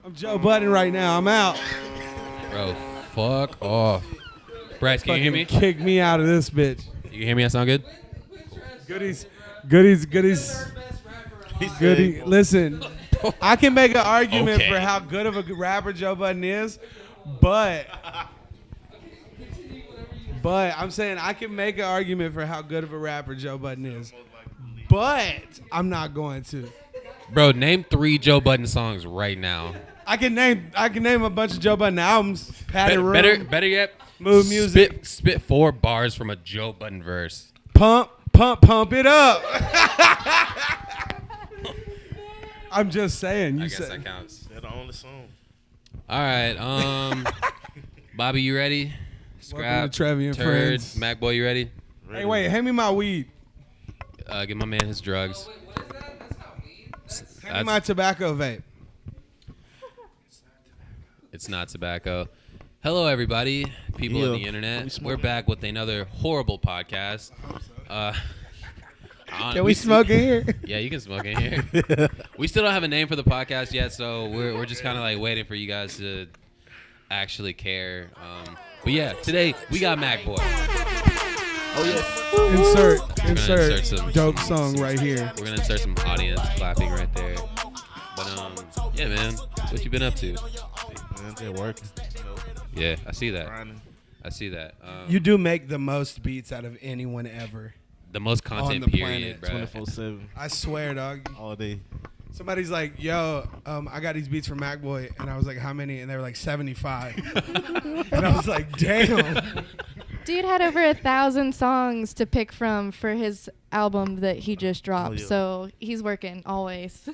I'm Joe Budden right now. I'm out. Bro, fuck off. Bryce, can you hear me? Kick me out of this bitch. You can hear me? That sound good? Goodies. Goodie. Listen, I can make an argument for how good of a rapper Joe Budden is, but I'm saying I can make an argument for how good of a rapper Joe Budden is, but I'm not going to. Bro, name 3 Joe Budden songs right now. I can name a bunch of Joe Budden albums. Padded Room. Better yet, Mood Music. Spit 4 bars from a Joe Budden verse. Pump it up. I'm just saying. I guess that counts. That's the only song. All right, Bobby, you ready? Scrap, Welcome to Trvy and Turd, Friends. MackBoy, you ready? Hey, wait, hand me my weed. Give my man his drugs. Hand me my tobacco vape. It's not tobacco. Hello, everybody, people of the internet. We're back with another horrible podcast. Can we smoke in here? Yeah, you can smoke in here. We still don't have a name for the podcast yet, so we're just kind of like waiting for you guys to actually care. But yeah, today we got MackBoy. Oh yes. Insert some dope song right here. We're gonna insert some audience clapping right there. But yeah, man, what you been up to? Man, they're working. Yeah, I see that. Grinding. I see that. You do make the most beats out of anyone ever. The most content on the period, bro. 24/7. I swear, dog. All day. Somebody's like, yo, I got these beats from MackBoy. And I was like, how many? And they were like 75. And I was like, damn. Dude had over 1,000 songs to pick from for his album that he just dropped. yeah. So he's working always.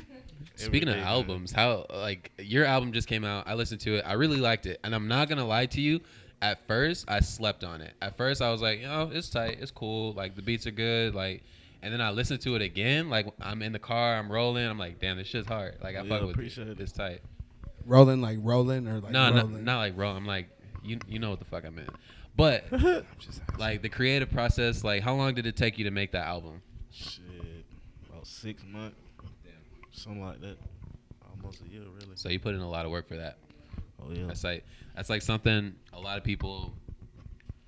Speaking of Every day, albums, how like your album just came out. I listened to it. I really liked it, and I'm not gonna lie to you. At first, I slept on it. At first, I was like, it's tight, it's cool. Like the beats are good. Like, and then I listened to it again. Like I'm in the car, I'm rolling. I'm like, damn, this shit's hard. Like I fuck with it. It's tight. Rolling or like No, rolling? not like rolling. I'm like, you know what the fuck I meant. But like the creative process. Like, how long did it take you to make that album? Shit, about 6 months. Something like that. Almost a year, really. So you put in a lot of work for that. Oh yeah. That's like something a lot of people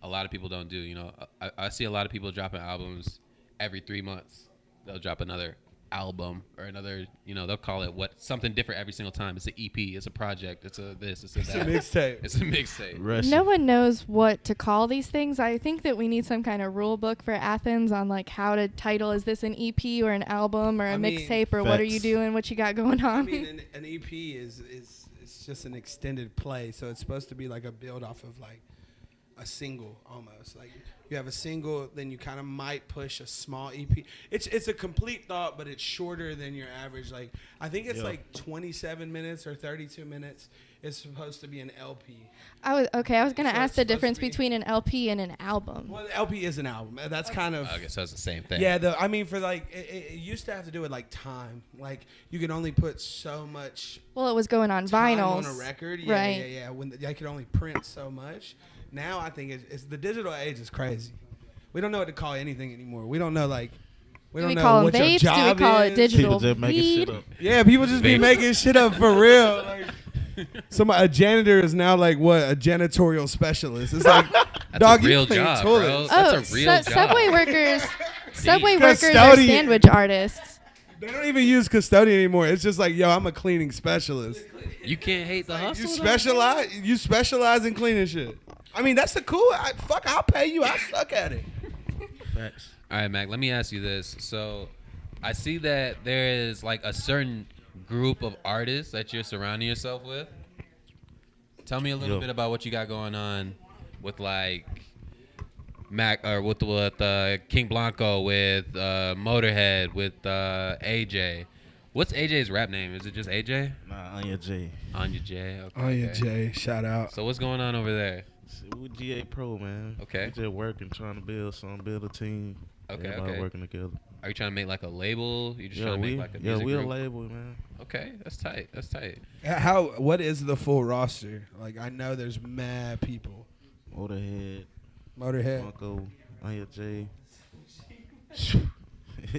don't do. You know, I see a lot of people dropping albums every 3 months. They'll drop another album or another. You know, they'll call it something different every single time. It's an EP. It's a project. It's a this. It's a that. Mixtape. It's a mixtape. No one knows what to call these things. I think that we need some kind of rule book for Athens on like how to title. Is this an EP or an album or a mixtape or what are you doing? What you got going on? I mean, an EP is it's just an extended play, so it's supposed to be like a build off of like a single almost. Like you have a single, then you kind of might push a small EP. It's a complete thought, but it's shorter than your average. Like I think it's like 27 minutes or 32 minutes. It's supposed to be an LP. I was going to ask the difference be between an LP and an album. Well, the LP is an album. That's kind of. Okay, so it's the same thing. Yeah, I mean, for like, it used to have to do with like time. Like, you could only put so much. Well, it was going on time vinyls. on a record. Yeah, right. yeah. When I could only print so much. Now I think it's the digital age is crazy. We don't know what to call anything anymore. We don't know like. Do we call them vapes? Do we call it digital People just making weed? shit up. Yeah, people just be making shit up for real. Like, a janitor is now like what a janitorial specialist. It's like That's dog, a real you clean job, toilets. bro. That's a real job. Subway workers. Subway workers are Custodian. sandwich artists. They don't even use custodian anymore. It's just like, yo, I'm a cleaning specialist. You can't hate the hustle. You specialize in cleaning shit. I mean, that's the cool. I'll pay you. I suck at it. Facts. All right, Mac, let me ask you this. So I see that there is like a certain group of artists that you're surrounding yourself with. Tell me a little bit about what you got going on with like Mac or with King Blanco, with Motorhead, with AJ. What's AJ's rap name? Is it just AJ? Nah, Anya J. Anya J. Okay, Anya J. Shout out. So what's going on over there? Shit, we GA Pro, man. Okay. We just working, trying to build a team. Okay, Everybody okay. working together. Are you trying to make like a label? You just trying to make like a music we a group? label, man. Okay, that's tight. That's tight. What is the full roster? Like, I know there's mad people. Motorhead. Blanco, Anya J.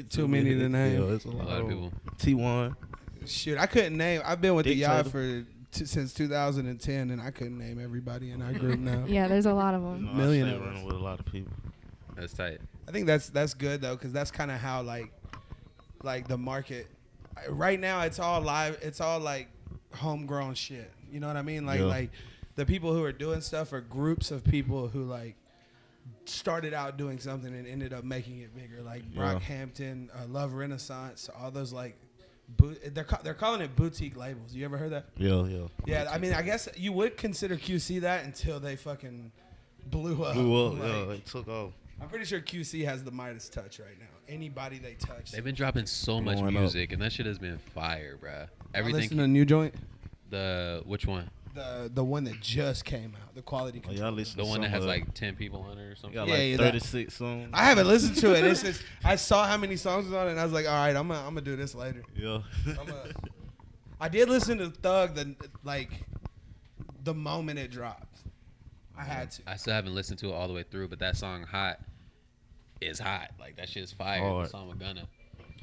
Too many to name. Yeah, it's a A lot of people. T1. Shoot, I couldn't name. I've been with the y'all for since 2010, and I couldn't name everybody in our group now. Yeah, there's a lot of You them. know, Million I stay of us. running with a lot of people. That's tight. I think that's good though, because that's kind of how like the market right now. It's all live. It's all like homegrown shit. You know what I mean? Like the people who are doing stuff are groups of people who like started out doing something and ended up making it bigger. Like Brockhampton, Love Renaissance, all those like they're calling it boutique labels. You ever heard that? Yeah. I mean, I guess you would consider QC that until they fucking blew up. It took off. I'm pretty sure QC has the Midas touch right now. Anybody they touch. They've been dropping so much Blowing music, and that shit has been fire, bruh. Listen to the Everything. new joint. Which one? The one that just came out. The quality Oh, control. y'all listen The to one that some has of like 10 people on it or something. got Yeah, like yeah, 36 songs. I haven't listened to it. It's just, I saw how many songs was on it, and I was like, all right, I'm gonna do this later. Yeah. I did listen to Thug the moment it dropped. I had to. I still haven't listened to it all the way through, but that song "Hot" is hot. Like that shit's fire. Hard. The song with Gunna.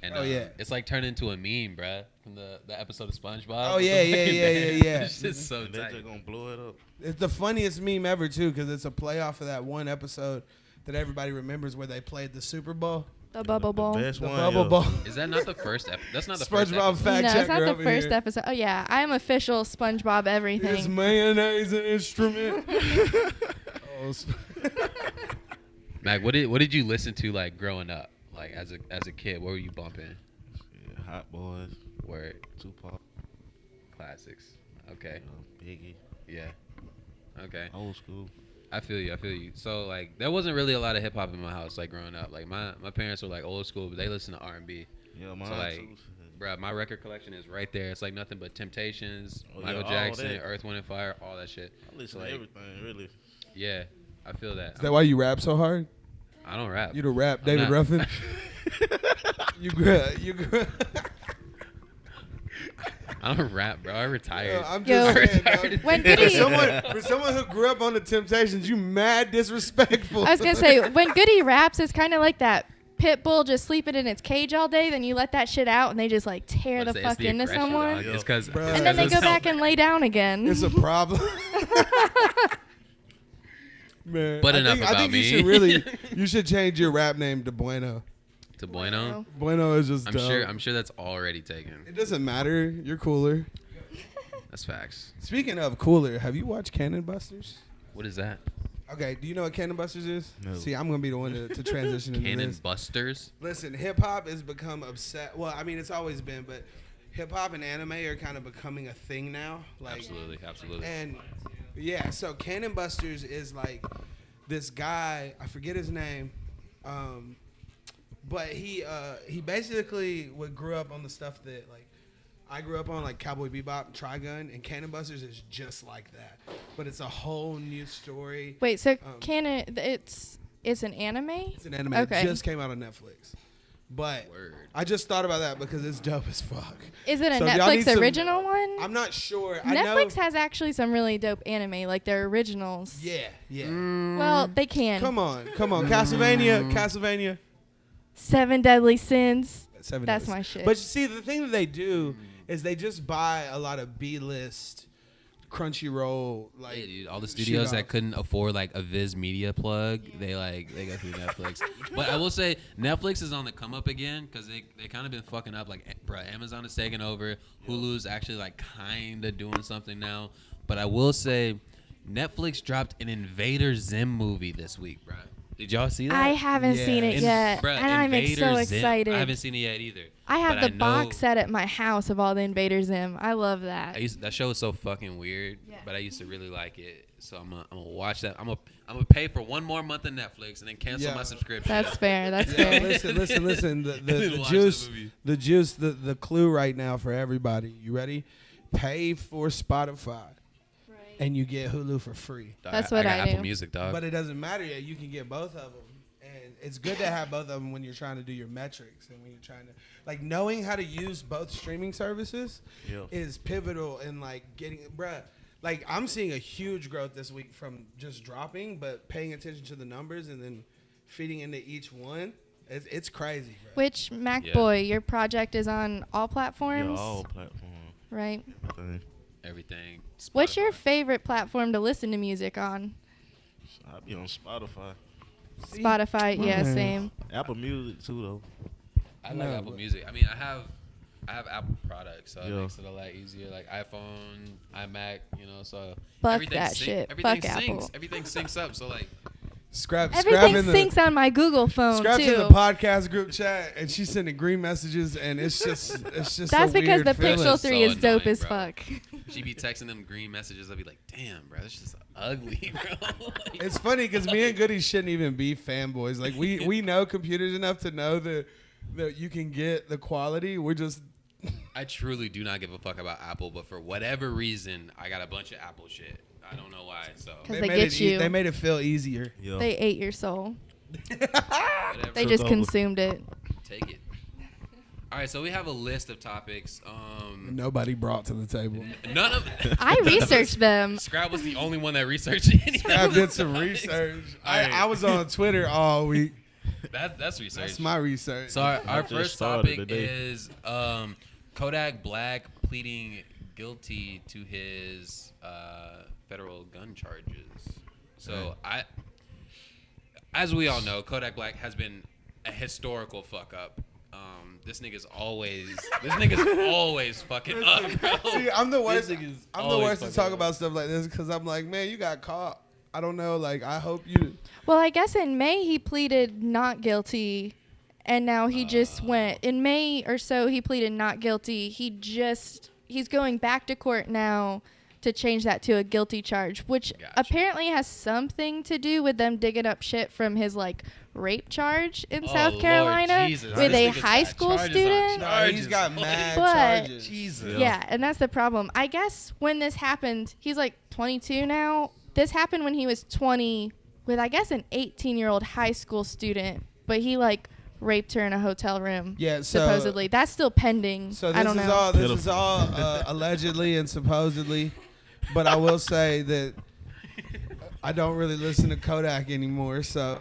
And Oh, yeah. it's like turned into a meme, bruh, from the episode of SpongeBob. Oh, yeah. It's just so They tight. just gonna blow it up. It's the funniest meme ever too, because it's a play off of that one episode that everybody remembers where they played the Super Bowl. The bubble bowl. Best The one, Bubble yo. Bowl. Is that not the first episode? That's not the first SpongeBob episode. fact No, checker it's not the over first here. episode. Oh yeah, I am official SpongeBob Is everything. mayonnaise an instrument? Mac, what did you listen to like growing up? Like as a kid, what were you bumping? Yeah, Hot Boys, Word, Tupac, classics. Okay, Biggie, yeah. Okay, old school. I feel you. So like, there wasn't really a lot of hip hop in my house like growing up. Like my parents were like old school, but they listened to R&B. Yeah, mine So like, too. bruh, my record collection is right there. It's like nothing but Temptations, Oh, yeah, Michael all Jackson, that. Earth, Wind and Fire, all that shit. I listen like- to everything, really. Yeah, I feel that. Is that why you rap so hard? I don't rap. You the rap I'm David not- Ruffin? you grew. I don't rap, bro. I retired. I'm Yo. just saying, dog. When For Goodie, someone who grew up on the Temptations, you mad disrespectful. I was gonna say when Goodie raps, it's kind of like that pit bull just sleeping in its cage all day. Then you let that shit out, and they just like tear the It's fuck into aggression, someone, dog. It's because Bruh. and then they go back and lay down again. It's a problem. Man, But I enough think, I about think me. you should change your rap name to Bueno. to Bueno. Bueno is just dope. I'm sure that's already taken. It doesn't matter. You're cooler. That's facts. Speaking of cooler, have you watched Cannon Busters? What is that? Okay, do you know what Cannon Busters is? No. See, I'm gonna be the one to transition into Cannon this. Busters. Listen, hip hop has become upset. Well, I mean, it's always been, but hip hop and anime are kind of becoming a thing now. Like, Absolutely. and yeah, so Cannon Busters is like this guy. I forget his name, but he basically grew up on the stuff that like I grew up on, like Cowboy Bebop and Trigun, and Cannon Busters is just like that, but it's a whole new story. Wait, so Canon, it's an anime? It's an anime. Okay. It just came out on Netflix. But Word. I just thought about that because it's dope as fuck. Is it a So if y'all need Netflix some- original one? I'm not sure. Netflix I know. has actually some really dope anime, like their originals. Yeah. Well, they can. Come on. Castlevania. 7 Deadly Sins. Seven That's Days. my shit. But you see, the thing that they do is they just buy a lot of B-list, Crunchyroll, like Yeah, dude, all the shit studios off. that couldn't afford like a Viz Media plug, they go through Netflix. But I will say Netflix is on the come up again because they kind of been fucking up. Like, bro, Amazon is taking over. Hulu's actually like kind of doing something now. But I will say Netflix dropped an Invader Zim movie this week, bro. Did y'all see that? I haven't Yeah. seen it yet, Bruh, and I'm so Invader Zim. excited. I haven't seen it yet either. I have but the I know- box set at my house of all the Invader Zim. I love that. That show is so fucking weird, Yeah. but I used to really like it. So I'm gonna watch that. I'm gonna pay for one more month of Netflix and then cancel Yeah. my subscription. That's fair. That's Yeah, fair. listen. The Watch juice, that movie. the clue right now for everybody. You ready? Pay for Spotify, and you get Hulu for free. Dog, That's I what got I Apple do. Music, dog. But it doesn't matter yet. You can get both of them. And it's good to have both of them when you're trying to do your metrics and when you're trying to, like, knowing how to use both streaming services Yeah. is pivotal in, like, getting, bruh, like, I'm seeing a huge growth this week from just dropping, but paying attention to the numbers and then feeding into each one. It's crazy, bro. Which MackBoy, your project is on all platforms, Yeah, all platforms. right? Everything. everything. What's your Spotify. favorite platform to listen to music on? I be on Spotify. Spotify, yeah, Man. same. Apple Music too though. I like No, Apple but- Music. I mean, I have Apple products, so it Yeah. makes it a lot easier. Like iPhone, iMac, so Fuck everything that shit. Everything Fuck syncs. Apple. Everything syncs up. So like, Everything Scrapping syncs on my Google phone Scraps too. in the podcast group chat, and she's sending green messages, and it's just That's a because weird the feeling. Pixel So 3 is dope annoying, as bro. fuck. she be texting them green messages. I'll be like, damn, bro, this just ugly, bro. Like, It's funny because me and Goodie shouldn't even be fanboys. Like we know computers enough to know that you can get the quality. We're just I truly do not give a fuck about Apple, but for whatever reason, I got a bunch of Apple shit. I don't know why. So 'Cause they made get it you. They made it feel easier. Yeah. They ate your soul. whatever. They just over. consumed it. Take it. All right, so we have a list of topics. Nobody brought to the table. None of I researched them. Scrap was the only one that researched any. I of did those some topics. research. Alright. I was on Twitter all week. That's research. That's my research. So our I just first started topic today. is Kodak Black pleading guilty to his federal gun charges. So as we all know, Kodak Black has been a historical fuck up. This nigga's always fucking up, bro. See, I'm the worst. This nigga's I'm the always worst to fucking talk up. about stuff like this because I'm like, man, you got caught. I don't know. Like, I hope you. Well, I guess in May he pleaded not guilty, and now he just went. In May or so, he pleaded not guilty. He's going back to court now to change that to a guilty charge, which Gotcha. apparently has something to do with them digging up shit from his rape charge in South Lord Carolina Jesus. with This a nigga's high got school charges on student. charges. He's got mad But- charges. Jesus. Yeah, and that's the problem. I guess when this happened, he's 22 now. This happened when he was 20 with, I guess, an 18-year-old high school student, but he raped her in a hotel room. Yeah, so- supposedly. That's still pending. So I don't know. This is all allegedly and supposedly, but I will say that I don't really listen to Kodak anymore. So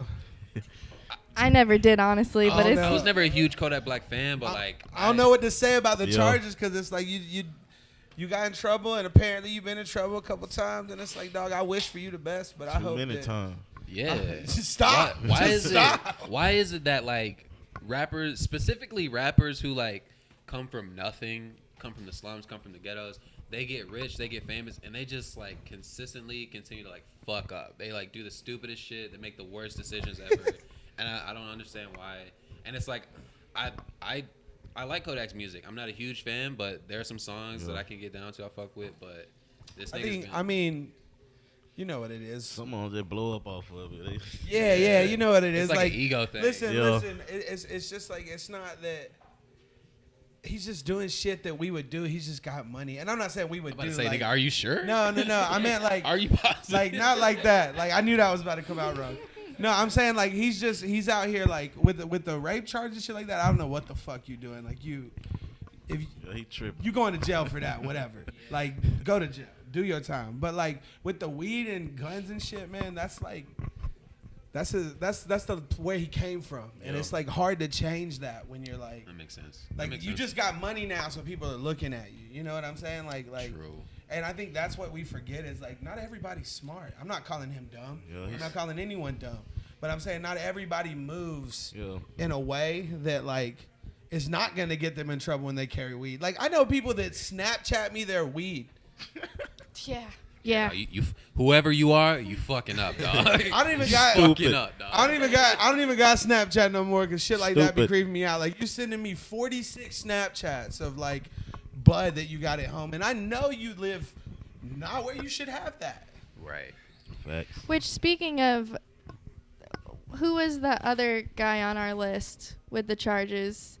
I never did, honestly, but Oh, it's I no. was never a huge Kodak Black fan, but I don't know what to say about the Yeah. charges because it's like you got in trouble and apparently you've been in trouble a couple times and it's like, dog, I wish for you the best, but I Too hope many that times. Yeah. Just stop. Why Just is stop. it? Why is it that rappers, specifically rappers who come from nothing, come from the slums, come from the ghettos, they get rich, they get famous, and they just consistently continue to fuck up. They do the stupidest shit. They make the worst decisions ever, and I don't understand why. And it's I like Kodak's music. I'm not a huge fan, but there are some songs that I can get down to. I fuck with, but this nigga's been. I mean, you know what it is. Someone just blow up off of it. Yeah, you know what it is. It's like an ego thing. Listen, Yeah. it's just it's not that he's just doing shit that we would do. He's just got money, and I'm not saying we would I'm about do. to say, nigga, are you sure? No. I meant Are you positive? not like that. I knew that was about to come out wrong. No, I'm saying he's out here with the rape charges and shit like that. I don't know what the fuck you doing. If Yeah, he tripping. you going to jail for that, whatever. Go to jail, do your time. But with the weed and guns and shit, man, that's the where he came from, and Yeah. it's hard to change that when you're That makes sense. That makes you sense. just got money now, so people are looking at you. You know what I'm saying? True. And I think that's what we forget is not everybody's smart. I'm not calling him dumb. Yeah, I'm he's- not calling anyone dumb. But I'm saying not everybody moves Yeah. in a way that is not gonna get them in trouble when they carry weed. I know people that Snapchat me their weed. Yeah. No, you whoever you are, you fucking up, dog. I don't even got fucking up, dog. I don't even got Snapchat no more because shit like that be Stupid. creeping me out. You sending me 46 Snapchats of bud that you got at home, and I know you live not where you should have that. Right. Facts. Which, speaking of, who was the other guy on our list with the charges?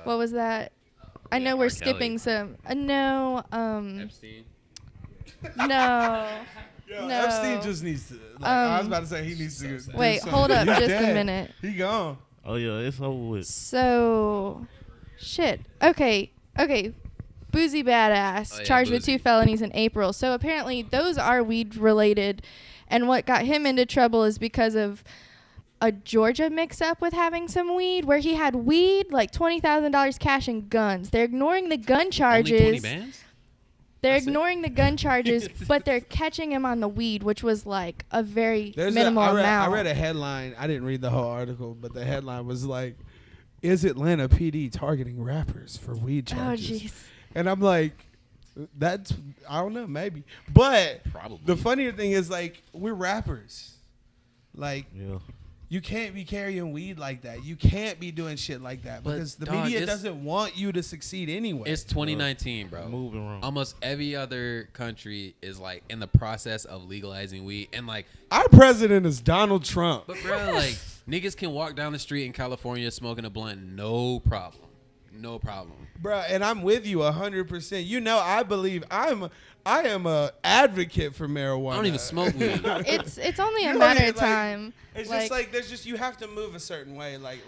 What was that? I yeah, know R. we're Kelly. skipping some. No. Epstein. No. Yo, No. Epstein just needs to. I was Um, about to say he needs to. do Wait, something. hold up He's just dead. a minute. He gone. Oh yeah, it's over with. So, shit. Okay. Boozy Badass, Oh, yeah, charged with Boozy. 2 felonies in April. So apparently those are weed related. And what got him into trouble is because of a Georgia mix-up with having some weed, where he had weed, $20,000 cash and guns. They're ignoring the gun charges. Only 20 bands? They're That's it. ignoring the gun charges, but they're catching him on the weed, which was like a very There's minimal I amount. read a headline. I didn't read the whole article, but the headline was like, "Is Atlanta PD targeting rappers for weed Oh, charges?" jeez. And I'm like, that's, I don't know, maybe. But Probably. the funnier thing is, like, we're rappers. Like, Yeah. you can't be carrying weed like that. You can't be doing shit like that But, because the dog, media it's- doesn't want you to succeed anyway. It's 2019, bro. Moving wrong. Almost every other country is like in the process of legalizing weed, and like, Our president is Donald Trump. but bro, like niggas can walk down the street in California smoking a blunt, no problem, no problem. Bro, and I'm with you 100%. You know, I believe I am a advocate for marijuana. I don't even smoke weed. It's only You a know, matter like, of time. It's just like there's just, you have to move a certain way. Like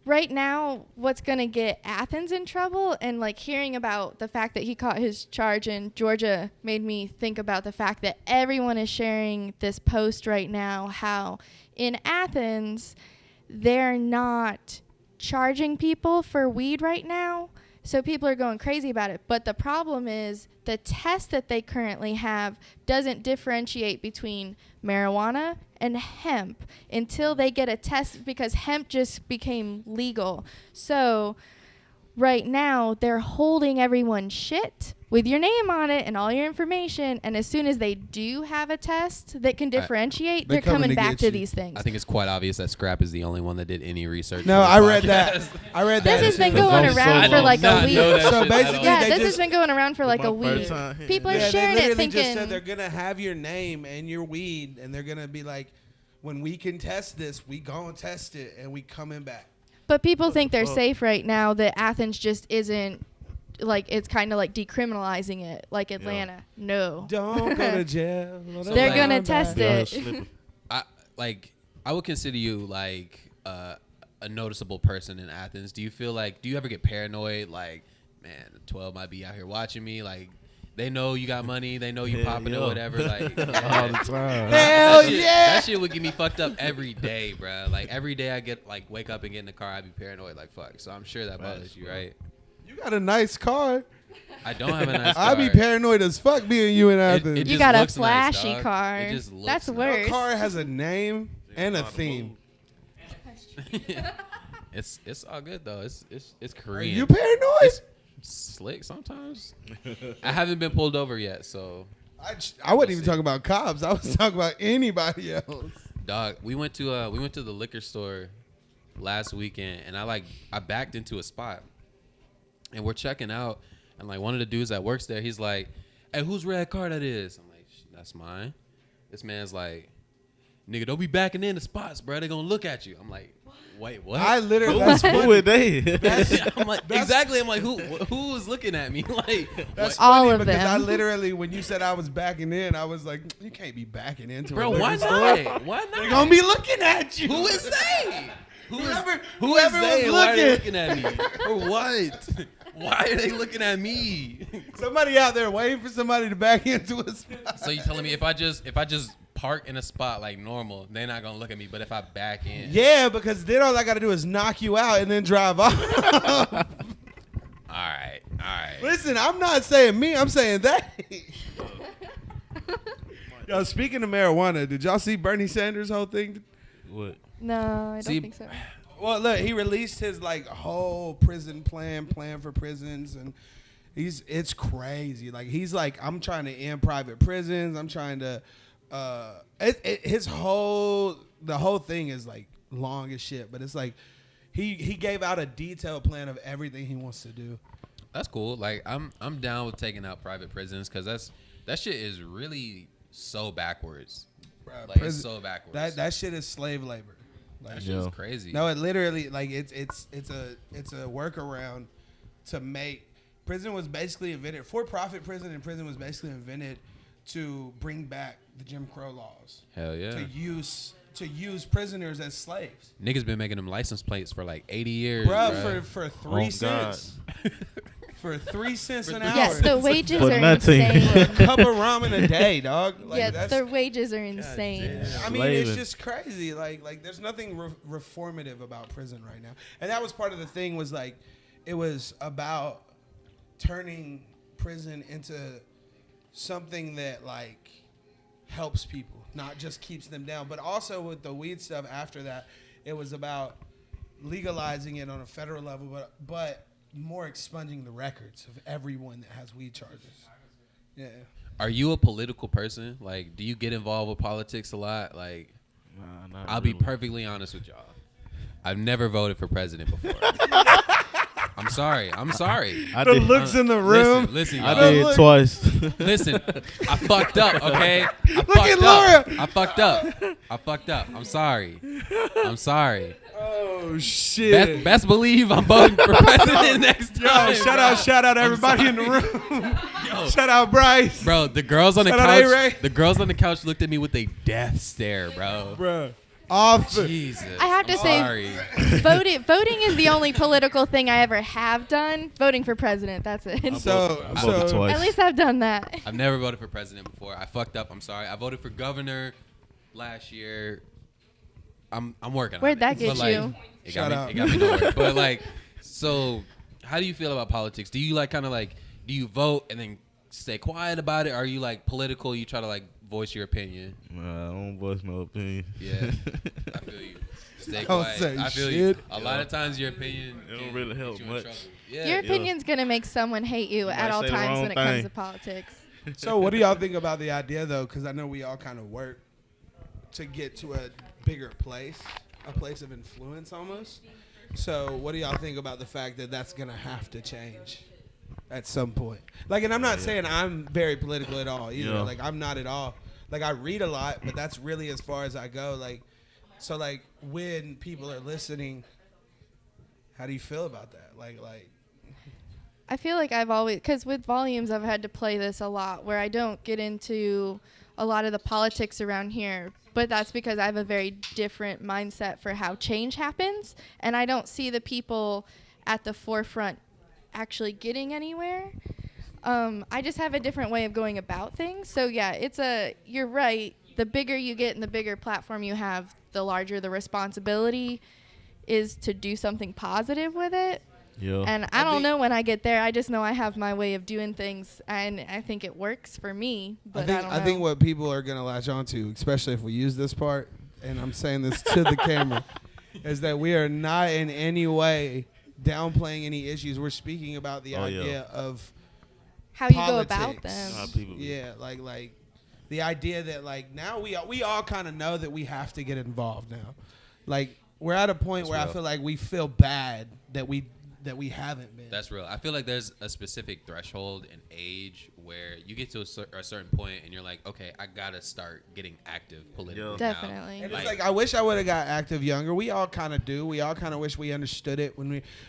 right now, what's gonna get Athens in trouble, and like hearing about the fact that he caught his charge in Georgia made me think about the fact that everyone is sharing this post right now, how in Athens they're not charging people for weed right now. So people are going crazy about it. But the problem is the test that they currently have doesn't differentiate between marijuana and hemp until they get a test, because hemp just became legal. So right now they're holding everyone's shit with your name on it and all your information. And as soon as they do have a test that can differentiate, They're they're coming coming to back get to you. these things. I think it's quite obvious that Scrap is the only one that did any research. No, for I this read that. podcast. I read This that. has been Because going I'm so around for lost. like Not a week. know that So shit at basically, all. Yeah, they this just- has been going around for like My a first week. time hearing People are that. Yeah, sharing they it literally thinking, just said they're gonna have your name and your weed, and they're gonna be like, when we can test this, we gonna test it, and we coming back. but people think they're fuck? safe right now. That Athens just isn't, like, it's kind of like decriminalizing it, like Atlanta. No, Don't go to jail. They're like- gonna test Be out here it. slipping. I would consider you like a noticeable person in Athens. Do you ever get paranoid? Like, man, 12 might be out here watching me. Like, they know you got money. They know you Yeah, popping yo. or whatever. Like, All the time. Hell that shit, yeah! That shit would get me fucked up every day, bro. Like, every day I get like wake up and get in the car, I'd be paranoid. Like, fuck. So I'm sure that bothers you, right? You got a nice car. I don't have a nice car. I'd be paranoid as fuck being you in It Athens. just You got a looks nice, flashy dog. car. It just looks That's nice. worse. Your car has a name and a theme. It's all good though. It's Are Korean. you paranoid? It's slick sometimes. I haven't been pulled over yet, so I wasn't even talking about cops. I was talking about anybody else. dog. We went to the liquor store last weekend, and I backed into a spot, and we're checking out, and like one of the dudes that works there, he's like, "Hey, whose red car that is?" I'm like, "That's mine." This man's like, "Nigga, don't be backing in the spots, bro. They gonna look at you." I'm like, "Wait, what?" I literally. Who That's who funny. were they? I'm like, exactly. I'm like, who was looking at me? Like, That's what? All funny of because I them. literally, when you said I was backing in, I was like, you can't be backing into Bro, a why liquor store. not? Why They're not? gonna be looking at you. Who is they? Who is Whoever they? was Why are they looking. looking at me? For what? Why are they looking at me? Somebody out there waiting for somebody to back into a spot. So you telling me if I just park in a spot like normal, they're not gonna look at me, but if I back in, Yeah, because then all I got to do is knock you out and then drive off. all right. Listen, I'm not saying me. I'm saying they. Yo, speaking of marijuana, did y'all see Bernie Sanders' whole thing? What? No, I don't See, think so. Well, look, he released his like whole prison plan for prisons, and it's crazy. Like he's like, I'm trying to end private prisons. I'm trying to, the whole thing is like long as shit, but it's like he gave out a detailed plan of everything he wants to do. That's cool. Like I'm down with taking out private prisons because that shit is really so backwards. Bruh, Like it's prison- so backwards. That shit is slave labor. Like, That shit is crazy. no, it literally like it's a workaround to make prison was basically invented for profit prison, and prison was basically invented to bring back the Jim Crow laws. Hell yeah. To use prisoners as slaves. Niggas been making them license plates for like 80 years. Bruh, for 3 Oh, cents. For 3 cents an hour. Yes, the wages For are nothing. insane. Cup of ramen a day, dog. Like, Yeah, that's, their wages are insane. I mean, it's Slaving. just crazy. Like there's nothing reformative about prison right now. And that was part of the thing was like, it was about turning prison into something that like helps people, not just keeps them down. But also with the weed stuff after that, it was about legalizing it on a federal level, but more expunging the records of everyone that has weed charges. Yeah. Are you a political person? Like, do you get involved with politics a lot? Like, Nah, not I'll really. be perfectly honest with y'all. I've never voted for president before. I'm sorry. I The did. looks in the room. Listen, I y'all. did twice. Listen, I fucked up, okay? Look at Laura. I fucked up. I'm sorry. Oh shit. Best believe I'm voting for president next time. Yo, shout out everybody in the room. Shout out Bryce. Bro, the girls on the Shout out A-Ray. couch. The girls on the couch looked at me with a death stare, bro. Bruh. Off. Jesus. I have to say, sorry. voting is the only political thing I ever have done. Voting for president, that's it. I voted twice. At least I've done that. I've never voted for president before. I fucked up. I'm sorry. I voted for governor last year. I'm working on it. Where'd that get But, like, you? It Shout got out. me nowhere. But like, so how do you feel about politics? Do you like kind of like, do you vote and then stay quiet about it? Or are you like political? You try to like voice your opinion? Nah, I don't voice no opinion. Yeah, I feel you. Stay Don't quiet. say I feel you. shit. A lot of times your opinion It don't can really get help you in much. trouble. Yeah. Your opinion's going to make someone hate you might at all say the times wrong when it comes thing. to politics. So what do y'all think about the idea though? Because I know we all kind of work to get to a bigger place, a place of influence almost. So what do y'all think about the fact that that's gonna have to change at some point? Like, and I'm not saying I'm very political at all either. Yeah. Like, I'm not at all. Like, I read a lot, but that's really as far as I go. Like, so like when people are listening, how do you feel about that? Like. I feel like I've always, because with volumes, I've had to play this a lot where I don't get into a lot of the politics around here. But that's because I have a very different mindset for how change happens. And I don't see the people at the forefront actually getting anywhere. I just have a different way of going about things. So, yeah, you're right. The bigger you get and the bigger platform you have, the larger the responsibility is to do something positive with it. Yeah. And I don't know when I get there. I just know I have my way of doing things, and I think it works for me. But I don't know. I think what people are gonna latch onto, especially if we use this part, and I'm saying this to the camera, is that we are not in any way downplaying any issues. We're speaking about the idea of how you politics. go about them. How people be. Yeah, like the idea that like now we all kind of know that we have to get involved now. Like, we're at a point where I feel like we feel bad that we haven't been. That's real. I feel like there's a specific threshold in age where you get to a certain point and you're like, okay, I gotta start getting active politically. Yeah. Definitely. And it's like, I wish I would have got active younger. We all kind of do. We all kind of wish we understood it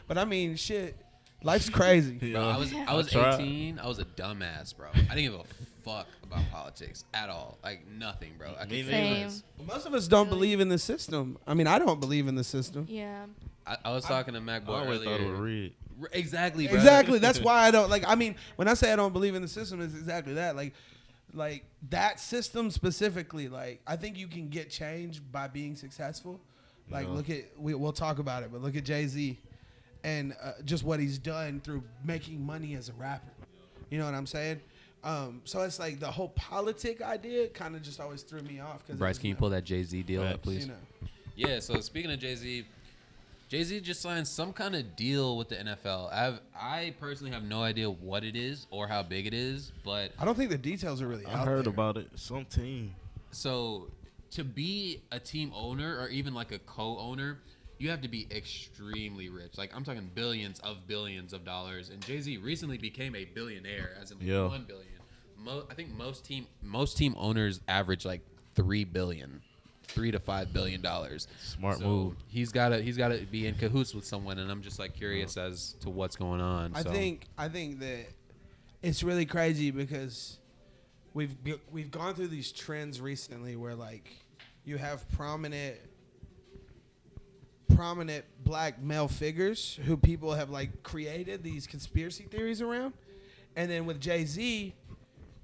but I mean, shit, life's crazy. Yeah. Bro, I was tried. 18. I was a dumbass, bro. I didn't give a fuck about politics at all. Like, nothing, bro. I Me could Same. Most of us don't believe in the system. I mean, I don't believe in the system. Yeah. I was talking to I MackBoy always thought it was earlier. rigged. Exactly, bro. Exactly. That's why I don't like. I mean, when I say I don't believe in the system, it's exactly that. Like that system specifically. Like, I think you can get change by being successful. Like, Yeah. look at we'll talk about it, but look at Jay-Z and just what he's done through making money as a rapper. You know what I'm saying? So it's like the whole politic idea kind of just always threw me off. Bryce, can you pull that Jay-Z deal up, please? You know. Yeah, so speaking of Jay-Z just signed some kind of deal with the NFL. I personally have no idea what it is or how big it is, but I don't think the details are really I out heard there. about it. Some team. so to be a team owner or even like a co-owner, you have to be extremely rich. Like, I'm talking billions of dollars. And Jay-Z recently became a billionaire, as in like Yeah. 1 billion. I think most team owners average like $3 to $5 billion. Smart So move. He's gotta be in cahoots with someone, and I'm just like curious as to what's going on. I think that it's really crazy because we've gone through these trends recently where like you have prominent black male figures who people have like created these conspiracy theories around, and then with Jay-Z,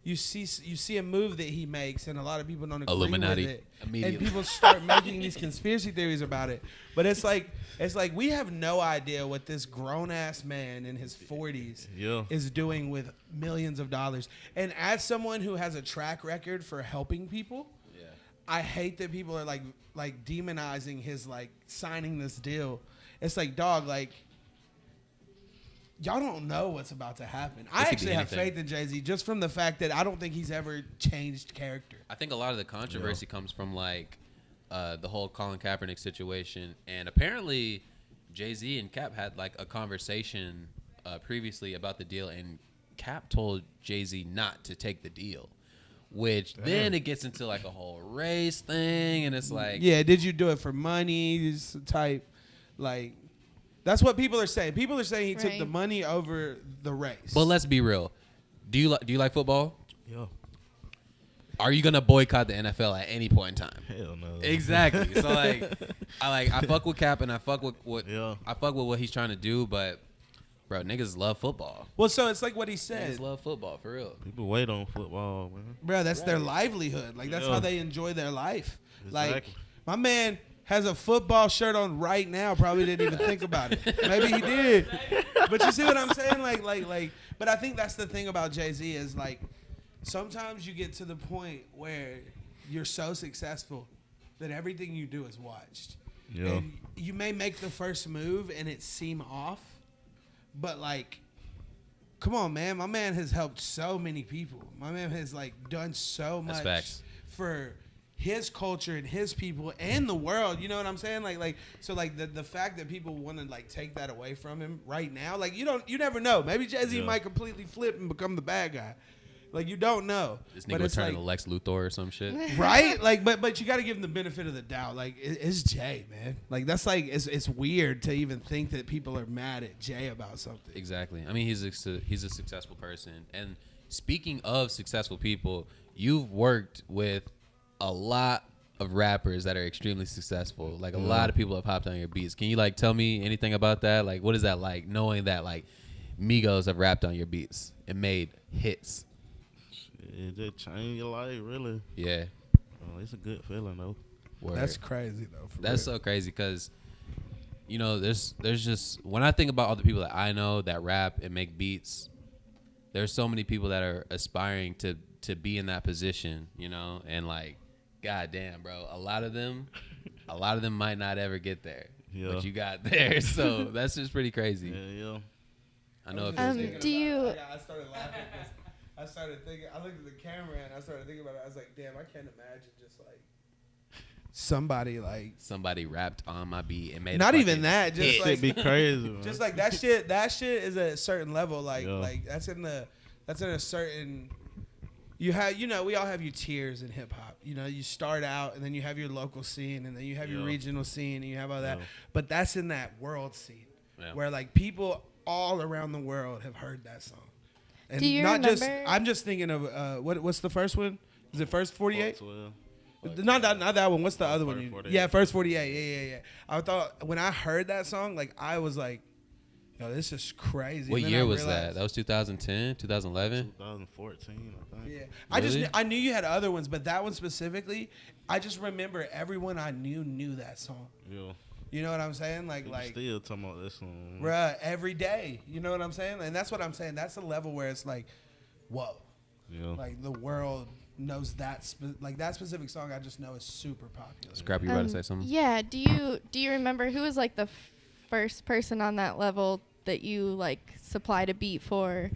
you see a move that he makes, and a lot of people don't agree Illuminati with it, immediately. and people start making these conspiracy theories about it. But it's like we have no idea what this grown ass man in his 40s is doing with millions of dollars. And as someone who has a track record for helping people, I hate that people are like demonizing his like signing this deal. It's like, dog, like, y'all don't know what's about to happen. I actually have faith in Jay-Z just from the fact that I don't think he's ever changed character. I think a lot of the controversy comes from like the whole Colin Kaepernick situation, and apparently Jay-Z and Cap had like a conversation previously about the deal, and Cap told Jay-Z not to take the deal. Which then it gets into like a whole race thing, and it's like, yeah, did you do it for money? Type, like, that's what people are saying. People are saying he took the money over the race. But let's be real. Do you like football? Yeah. Are you gonna boycott the NFL at any point in time? Hell no. Exactly. So I fuck with Cap, and I fuck with what he's trying to do, but. Bro, niggas love football. Well, so it's like what he said. Niggas love football, for real. People wait on football, man. Bro, that's their livelihood. Like, that's how they enjoy their life. Exactly. Like, my man has a football shirt on right now. Probably didn't even think about it. Maybe he did. But you see what I'm saying? Like. But I think that's the thing about Jay-Z is, like, sometimes you get to the point where you're so successful that everything you do is watched. Yeah. And you may make the first move and it seem off. But, like, come on, man. My man has helped so many people. My man has, like, done so much for his culture and his people and the world. You know what I'm saying? So the fact that people want to, like, take that away from him right now, like, you never know. Maybe Jay-Z might completely flip and become the bad guy. Like, you don't know. This nigga would turn into Lex Luthor or some shit. Right? Like, but you got to give him the benefit of the doubt. Like, it's Jay, man. Like, that's like, it's weird to even think that people are mad at Jay about something. Exactly. I mean, he's a successful person. And speaking of successful people, you've worked with a lot of rappers that are extremely successful. Like, a lot of people have hopped on your beats. Can you, like, tell me anything about that? Like, what is that like, knowing that, like, Migos have rapped on your beats and made hits? It just changed your life, really. Yeah. It's a good feeling, though. Word. That's crazy, though. That's so crazy because, you know, there's just, when I think about all the people that I know that rap and make beats, there's so many people that are aspiring to be in that position, you know, and like, goddamn, bro, a lot of them might not ever get there, but you got there, so that's just pretty crazy. Yeah. I know. I started laughing because I started thinking. I looked at the camera and I started thinking about it. I was like, damn, I can't imagine just like somebody rapped on my beat and made not even that. Just hit. like It'd be crazy, man. Just like that shit. That shit is at a certain level. Like that's in a certain. You have, you know, we all have your tiers in hip hop. You know, you start out and then you have your local scene and then you have your regional scene and you have all that. But that's in that world scene where like people all around the world have heard that song. And do you not remember? just I'm just thinking of what's the first one? Is it First 48? Not that one. What's the other one? 48. Yeah, First 48. Yeah. I thought when I heard that song, like I was like, yo, this is crazy. What year was that? That was 2010, 2011? 2014, I think. Yeah. Really? I knew you had other ones, but that one specifically, I just remember everyone I knew that song. Yeah. You know what I'm saying? Like still talking about this song. Bruh, every day. You know what I'm saying? And that's what I'm saying. That's a level where it's like, whoa. Yeah. Like the world knows that that specific song I just know is super popular. Scrap, you about to say something? Yeah. Do you remember who was like the first person on that level that you like supplied a beat for?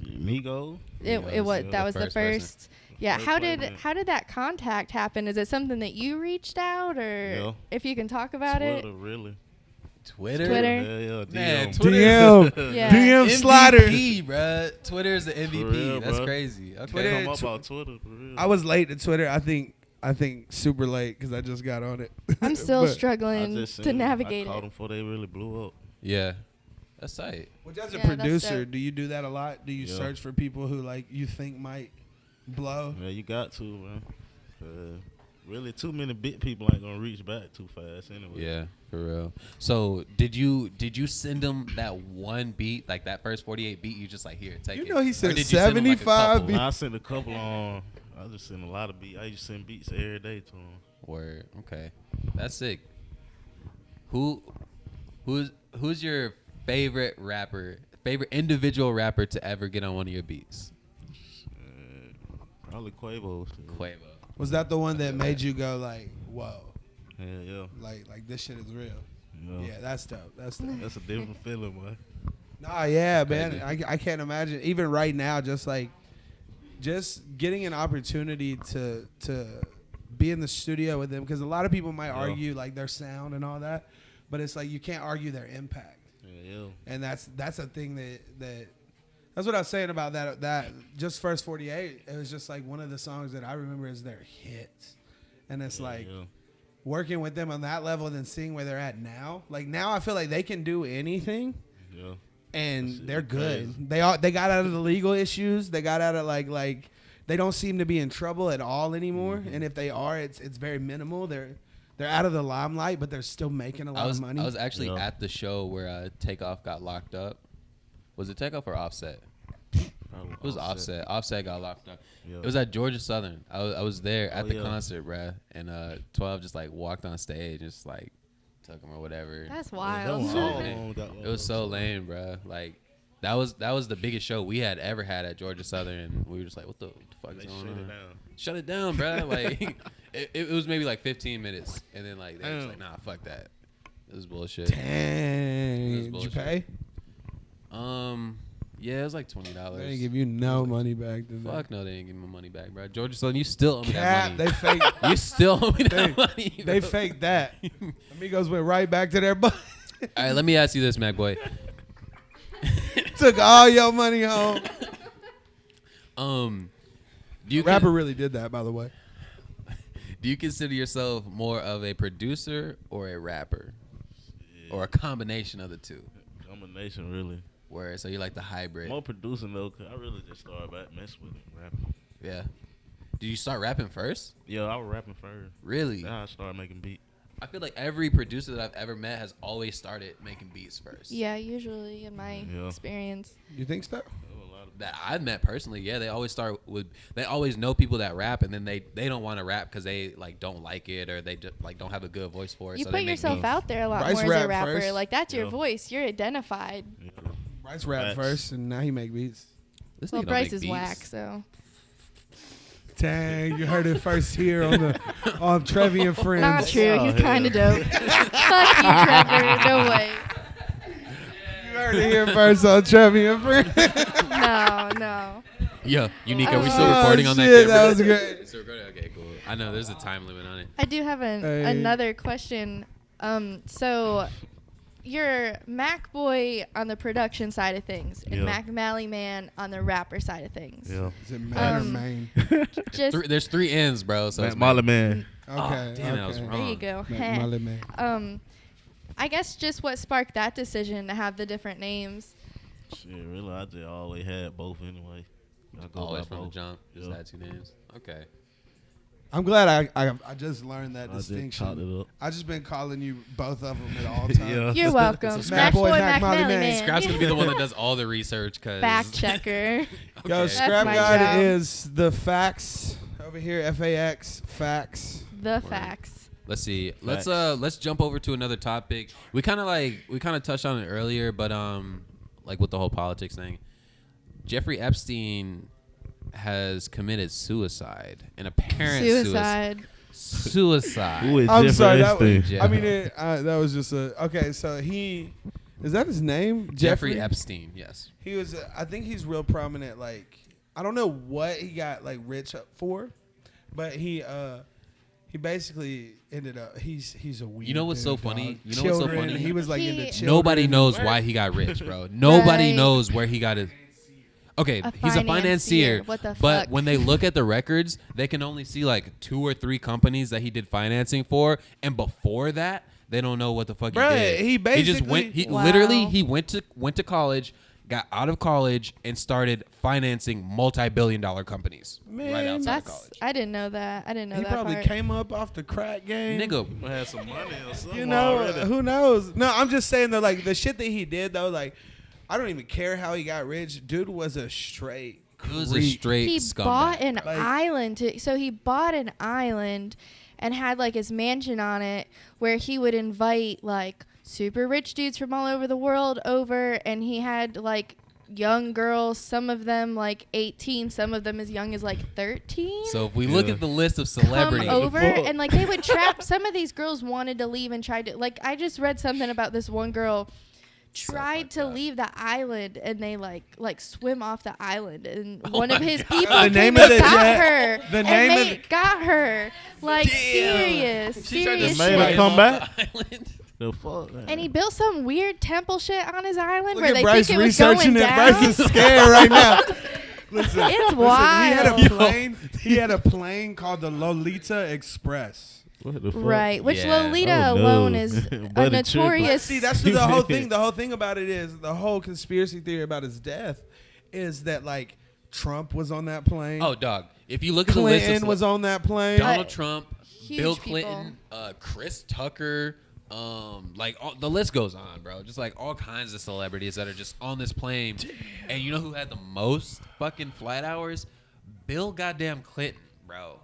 Migo. It was that was the first. Yeah. First How player. did that contact happen? Is it something that you reached out, or if you can talk about Twitter, really. Twitter? Yeah, Man, DM. Twitter. DM. Yeah. DM slider. MVP, bruh. Twitter is the MVP. real, That's bruh. crazy. Okay. Twitter- Come up about Twitter, for real. I was late to Twitter. I think super late because I just got on it. I'm still But- I struggling just to seen navigate I caught it. them before they really blew up. Yeah. That's tight. Which as a Yeah, that's producer, dope. do you do that a lot? Do you Yeah. search for people who like you think might blow? Yeah, you got to, man. really too many big people ain't gonna reach back too fast anyway. Yeah, for real. So did you send him that one beat, like that first 48 beat? You just like, here, take it. You know he Or said did you send him, like, a 75 couple? beats. I sent a couple on. I just send a lot of beats. I used to send beats every day to him. Word. Okay, that's sick. Who's your favorite rapper? Favorite individual rapper to ever get on one of your beats? Probably Quavo. Quavo. Was that the one that made you go like, whoa, Hell yeah. like this shit is real? Yeah. Yeah, that's dope. That's dope. That's a different feeling, boy. Nah, yeah, Crazy. man. I can't imagine even right now, just getting an opportunity to be in the studio with them, because a lot of people might argue like their sound and all that, but it's like you can't argue their impact. Yeah. And that's a thing that's what I was saying about that just first 48. It was just like one of the songs that I remember as their hits, and it's working with them on that level and then seeing where they're at now. Like now, I feel like they can do anything. Yeah. And they're good. Crazy. They got out of the legal issues. They got out of like they don't seem to be in trouble at all anymore. Mm-hmm. And if they are, it's very minimal. They're out of the limelight, but they're still making a lot of money. I was actually at the show where Takeoff got locked up. Was it Takeoff or Offset? It was Offset. Offset got locked up. Yeah. It was at Georgia Southern. I was there at the concert, bruh. And 12 just like walked on stage, just like took him or whatever. That's wild. It was so lame, bruh. Like that was the biggest show we had ever had at Georgia Southern, and we were just like, what the fuck is going on? Shut it down, bruh. Like it was maybe like 15 minutes, and then like they were just like, nah, fuck that. It was bullshit. Dang. Did you pay? Yeah, it was like $20. They didn't give you no money back. Fuck no, they didn't give me my money back, bro. Georgia Southern, you still owe me that money. They faked. You still owe me that money. Bro. They faked that. Amigos went right back to their butt. All right, let me ask you this, MackBoy. Took all your money home. Rapper really did that, by the way. Do you consider yourself more of a producer or a rapper, or a combination of the two? Combination, really. Where so you like the hybrid? More producing though, cause I really just started back messing with rapping. Yeah. Did you start rapping first? Yeah, I was rapping first. Really? Then I started making beats. I feel like every producer that I've ever met has always started making beats first. Yeah, usually in my experience. You think so? That I've met personally, yeah, they always start with. They always know people that rap, and then they don't want to rap because they like don't like it, or they just like don't have a good voice for it. You so put they yourself out there a lot Bryce more as a rapper. first. Like that's your voice. You're identified. Yeah. Bryce rapped first, and now he make beats. This Well, nigga don't Bryce make is beats. whack, so. Dang, you heard it first here on Trvy and Friends. Not true. Oh, He's kind of dope. Fuck you, Trevor. No way. You heard it here first on Trvy and Friends. No. Yeah, Unique, are we still recording on that shit, camera? that was great. Still recording? Okay, cool. I know there's a time limit on it. I do have another question. So you're MackBoy on the production side of things, and McMally Man on the rapper side of things. Yeah. Is it man or main? Just There's three ends, bro. So it's Molly Man. Okay. damn, that was wrong. there you go. Molly Man. I guess just what sparked that decision to have the different names. Shit, really, I just always had both anyway. I go Always by from the both. jump. Just had two names. Okay. I'm glad I just learned that I just distinction. chopped it up. I just been calling you both of them at all times. Yeah. You're welcome. MackBoy, MackBoy, McMally McMally Man. Scrap's gonna be the one that does all the research, cause Fact checker. Yo, Okay. Scrap my God job. is the facts over here. FAX facts. The facts. Let's see. Facts. Let's jump over to another topic. We kind of touched on it earlier, but like with the whole politics thing, Jeffrey Epstein has committed suicide, an apparent Suicide. Suicide. Who is I'm Jeffrey sorry. Epstein? I mean, that was just a okay. So is that his name? Jeffrey Epstein. Yes. He was. I think he's real prominent. Like I don't know what he got like rich up for, but he basically ended up. He's a weird. You know what's so dude, funny? dog. You know what's so Children, funny? He was like He- into children. Nobody knows why he got rich, bro. Nobody Right. knows where he got it. Okay, A he's a financier. What the but fuck? when they look at the records, they can only see like 2 or 3 companies that he did financing for, and before that, they don't know what the fuck Bruh, he did. he just went. basically- He Wow. literally he went to college, got out of college and started financing multi-billion-dollar companies right outside of college. I didn't know that. I didn't know He that probably part. came up off the crack game. Nigga, had some money or something. You know, already. who knows? No, I'm just saying that, like, the shit that he did, though, like, I don't even care how he got rich. Dude was a straight he was a creep. straight He scumbag. bought an Like- island. So he bought an island and had like his mansion on it where he would invite like super rich dudes from all over the world over, and he had like young girls, some of them like 18, some of them as young as like 13. So if we look Yeah. at the list of Come celebrities, over and like they would trap. Some of these girls wanted to leave and tried to, like, I just read something about this one girl tried to leave the island and they like swim off the island, and one of his people The name came of and the got jet- her. the and name of they the- got her. Like Damn. serious She tried to shit. made her swim come off back? the island. The fuck, man. And he built some weird temple shit on his island Look where at they Bryce think it was researching going it. down. Bryce is scared right now. Listen, It's he wild. had a plane. He had a plane called the Lolita Express. What the fuck? Right, which Yeah. Lolita Oh, no. alone is a Buddy tripping. notorious. See, that's the whole thing. The whole thing about it is the whole conspiracy theory about his death is that like Trump was on that plane. Oh, dog. If you look at the list Clinton of was on that plane. Donald Trump, Huge Bill people. Clinton, Chris Tucker, like the list goes on, bro. Just like all kinds of celebrities that are just on this plane. And you know who had the most fucking flight hours? Bill goddamn Clinton, bro.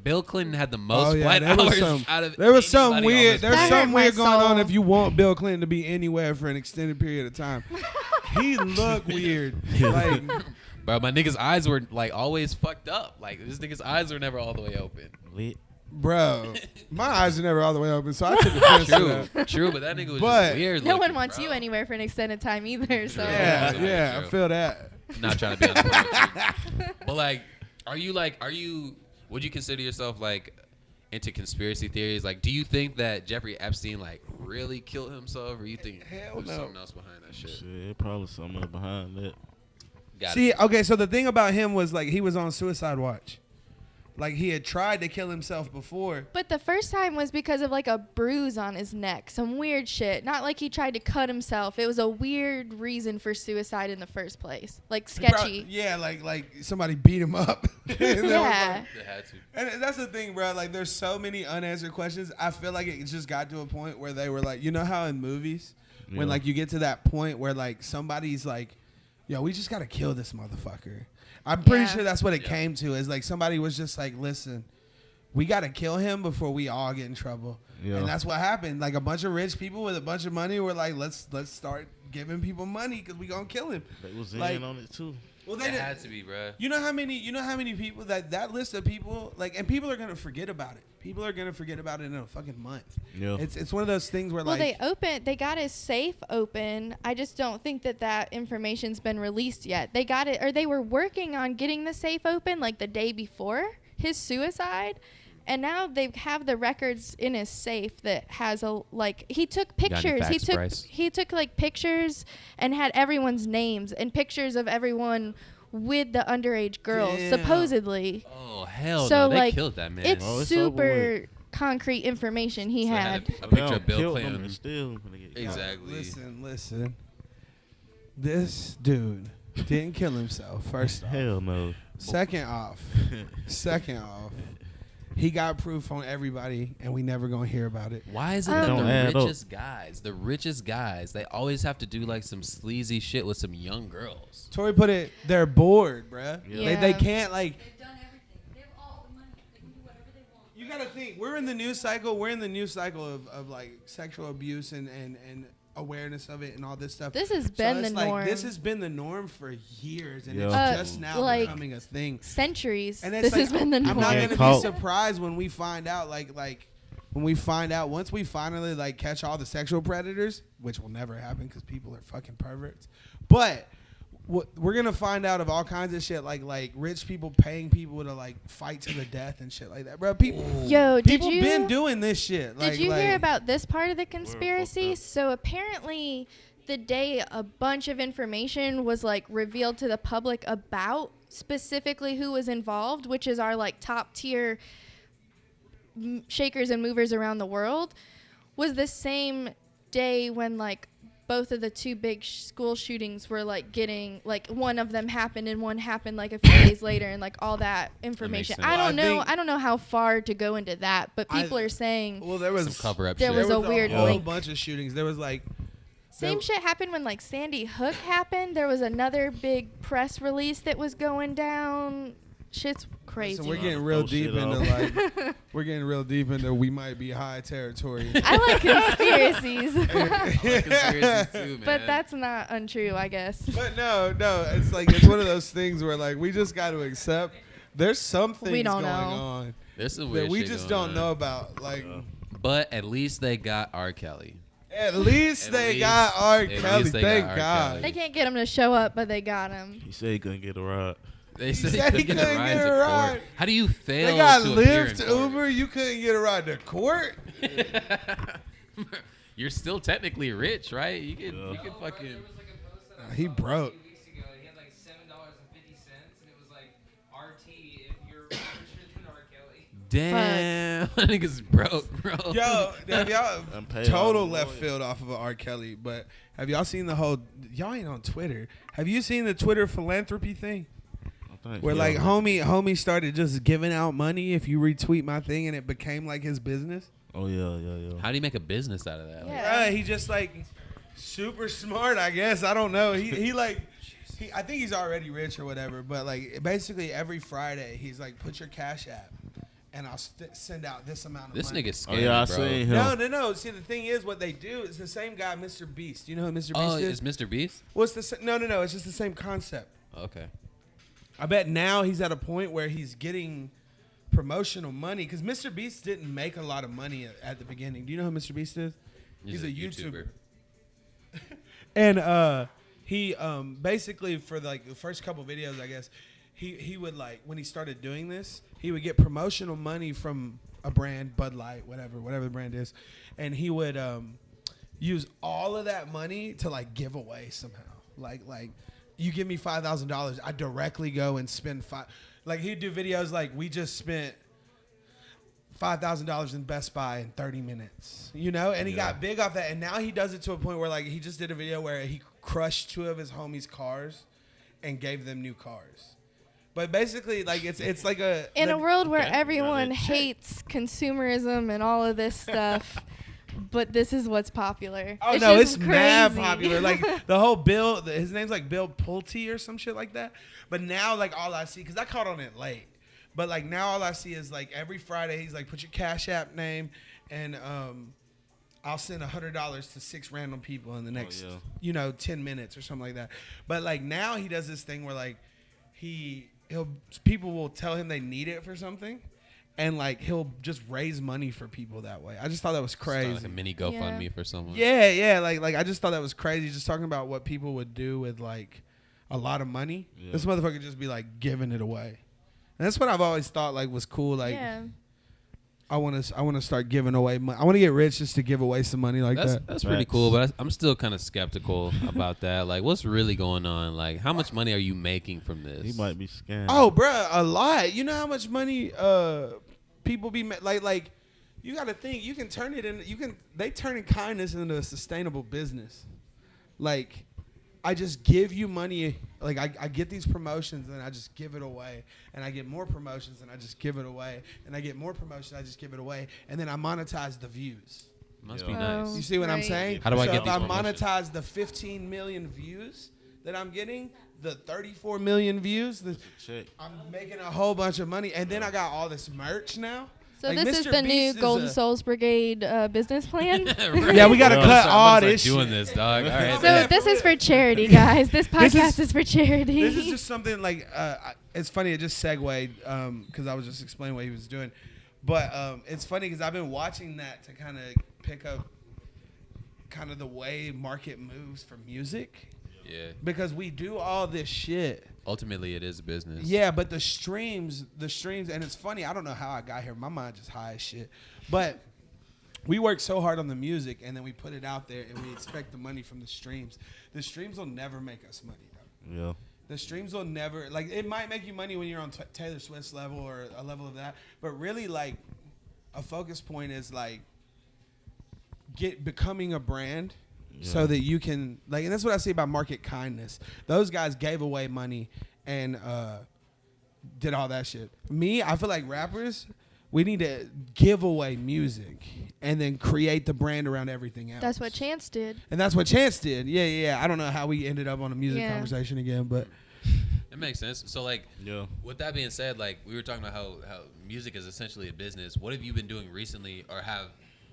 Bill Clinton had the most flight hours out of there was some anybody on weird. this There's That plane. something hurt my weird going on soul. if you want Bill Clinton to be anywhere for an extended period of time. He looked weird. Like, Bro, my nigga's eyes were like always fucked up. Like this nigga's eyes were never all the way open. Lit. bro, my eyes are never all the way open, so I took offense to True, that. true, but that nigga was But- just weird. No looking, one wants bro. you anywhere for an extended time either. So Yeah, True. yeah, I feel that. Not trying to be on the plane with you. But like, are you? Would you consider yourself like into conspiracy theories? Like, do you think that Jeffrey Epstein like really killed himself, or you think Hell there's no. something else behind that shit? Shit, probably something behind that. Got See, it. okay, so the thing about him was like he was on suicide watch. Like he had tried to kill himself before. But the first time was because of like a bruise on his neck, some weird shit. Not like he tried to cut himself. It was a weird reason for suicide in the first place. Like sketchy. Yeah, like somebody beat him up. And that was Yeah. They had to. And that's the thing, bro. Like, there's so many unanswered questions. I feel like it just got to a point where they were like, you know how in movies, when Yeah. like you get to that point where like somebody's like, yo, we just gotta kill this motherfucker. I'm pretty Yeah. sure that's what it Yeah. came to. Is like somebody was just like, listen, we gotta kill him before we all get in trouble. Yeah. And that's what happened. Like a bunch of rich people with a bunch of money were like, let's start giving people money because we gonna kill him. They was Like- in on it too. Well, It had to be, bro. you know how many people that list of people, like, and people are gonna forget about it. People are gonna forget about it in a fucking month. Yeah. It's one of those things where Well, like they got his safe open. I just don't think that information's been released yet. They got it, or they were working on getting the safe open like the day before his suicide. And now they have the records in his safe that has a like he took Got any pictures. facts, Bryce? He took like pictures and had everyone's names and pictures of everyone with the underage girls Damn. supposedly. Oh hell So, no! They like, killed that man. It's Oh, it's over super concrete information he So they had. a picture of Bill Killed them Clinton. and still gonna get caught. Exactly. listen. This dude didn't kill himself. First off, Hell no. second off, he got proof on everybody, and we never gonna hear about it. Why is it Um, that Don't add the up. richest guys, they always have to do like some sleazy shit with some young girls? Tori put it. They're bored, bruh. Yeah. They Yeah. can't like. They've done everything. They have all the money. They can do whatever they want. You gotta think. We're in the news cycle. We're in the news cycle of like sexual abuse and awareness of it and all this stuff. This has So been it's the like, norm. This has been the norm for years, and Yeah. it's just now like, becoming a thing. Centuries. And it's This like, has been the I'm norm. not Yeah, gonna caught. be surprised when we find out, when we find out once we finally like catch all the sexual predators, which will never happen because people are fucking perverts. But we're gonna find out of all kinds of shit, like rich people paying people to like fight to the death and shit like that, bro. People, Yo, did people you been doing this shit. did you hear about this part of the fucked conspiracy? up. So apparently, the day a bunch of information was like revealed to the public about specifically who was involved, which is our like top tier shakers and movers around the world, was the same day when like both of the two big school shootings were like getting like one of them happened and one happened like a few days later and like all that information. sense. I Well, don't I know. think- I don't know how far to go into that, but people are saying Well, there was Some cover up There shit. was a weird whole link. bunch of shootings. There was like same shit happened when like Sandy Hook happened. There was another big press release that was going down. Shit's crazy. So we're getting real Throw deep shit into off. like we're getting real deep into we might be high territory. I like conspiracies, Conspiracies too, man. but that's not untrue, I guess. But no, it's like it's one of those things where like we just got to accept there's some things We don't going know. on There's some that weird we shit just going don't on. know about. Like But at least they got R. Kelly. at least At they least- got R. at Kelly. least they Thank got R. God. Kelly. They can't get him to show up, but they got him. He said he couldn't get a ride. They said said he couldn't couldn't ride get to a ride. court. How do you fail They got to appear Lyft, in court? Uber. You couldn't get a ride to court. You're still technically rich, right? You can fucking. He broke. He had like $7.50, and it was like RT if you're richer than R. Kelly. Damn, niggas broke, bro. Yo, have y'all I'm paying total all the left lawyers. field off of a R. Kelly, but have y'all seen the whole? Y'all ain't on Twitter. Have you seen the Twitter philanthropy thing? I think Where he like on homie started just giving out money if you retweet my thing, and it became like his business. it. Oh yeah. How do you make a business out of that? Like, Yeah. He just like super smart, I guess. I don't know. He like. I think he's already rich or whatever, but like basically every Friday he's like, put your Cash App, and I'll send out this amount of this money. nigga's Oh scary, yeah, I bro. seen him. No. See, the thing is, what they do is the same guy, Mr. Beast. You know who Mr. Beast Oh, is? is Mr. Beast? What's the? No. It's just the same concept. Okay. I bet now he's at a point where he's getting promotional money because Mr. Beast didn't make a lot of money at the beginning. Do you know who Mr. Beast is? He's a YouTuber. And he basically for like the first couple videos, I guess, he would like when he started doing this, he would get promotional money from a brand, Bud Light, whatever the brand is, and he would use all of that money to like give away somehow. Like you give me $5,000, I directly go and spend five. Like he'd do videos like we just spent $5,000 in Best Buy in 30 minutes, you know, and he got big off that. And now he does it to a point where like he just did a video where he crushed two of his homies' cars and gave them new cars. But basically, like it's like In a world where Okay. everyone Got it. hates consumerism and all of this stuff, but this is what's popular. Oh it's no, just it's mad crazy. popular. Like the whole Bill, his name's like Bill Pulte or some shit like that. But now, like all I see, because I caught on it late. But like now, all I see is like every Friday, he's like, put your Cash App name, and I'll send $100 to 6 random people in the next, yeah. 10 minutes or something like that. But like now, he does this thing where like people will tell him they need it for something. And like he'll just raise money for people that way. I just thought that was Start crazy. like a mini GoFundMe for someone. Yeah, like I just thought that was crazy. Just talking about what people would do with like a lot of money. Yeah. This motherfucker just be like giving it away, and that's what I've always thought like was cool. Like Yeah. I want to start giving away money. I want to get rich just to give away some money like that. That's pretty cool, but I'm still kind of skeptical about that. Like, what's really going on? Like, how much money are you making from this? He might be scammed. Oh, bruh, a lot. You know how much money people be like. You got to think. You can turn it in. They turning kindness into a sustainable business. Like, I just give you money. Like I get these promotions and I just give it away, and I get more promotions and I just give it away, and I get more promotions, I just give it away, and then I monetize the views. Must Yeah. be nice. Oh. You see what I'm Right. saying? How do I So get if these I promotions? monetize the 15 million views that I'm getting, the 34 million views, Check. I'm making a whole bunch of money, and then I got all this merch now. So Like, this is Mr. the new Beast is Golden a- Souls Brigade business plan. Right. Yeah, we gotta Bro, cut I'm all gonna this start doing shit. this, dog. All right. So Yeah, this for is real. for charity, guys. This podcast is for charity. This is just something like it's funny. It just segued because I was just explaining what he was doing, but it's funny because I've been watching that to kind of pick up kind of the way market moves for music Yeah. because we do all this shit. Ultimately, it is a business. Yeah, but the streams, and it's funny. I don't know how I got here. My mind just high as shit, but. We work so hard on the music, and then we put it out there, and we expect the money from the streams. The streams will never make us money, though. Yeah. The streams will never, like, it might make you money when you're on Taylor Swift's level or a level of that, but really, like, a focus point is, like, becoming a brand so that you can like. And that's what I see about market kindness. Those guys gave away money and did all that shit. Me, I feel like rappers, we need to give away music and then create the brand around everything else. That's what Chance did. And that's what Chance did. Yeah. I don't know how we ended up on a music conversation again, but it makes sense. So, like, with that being said, like, we were talking about how music is essentially a business. What have you been doing recently or have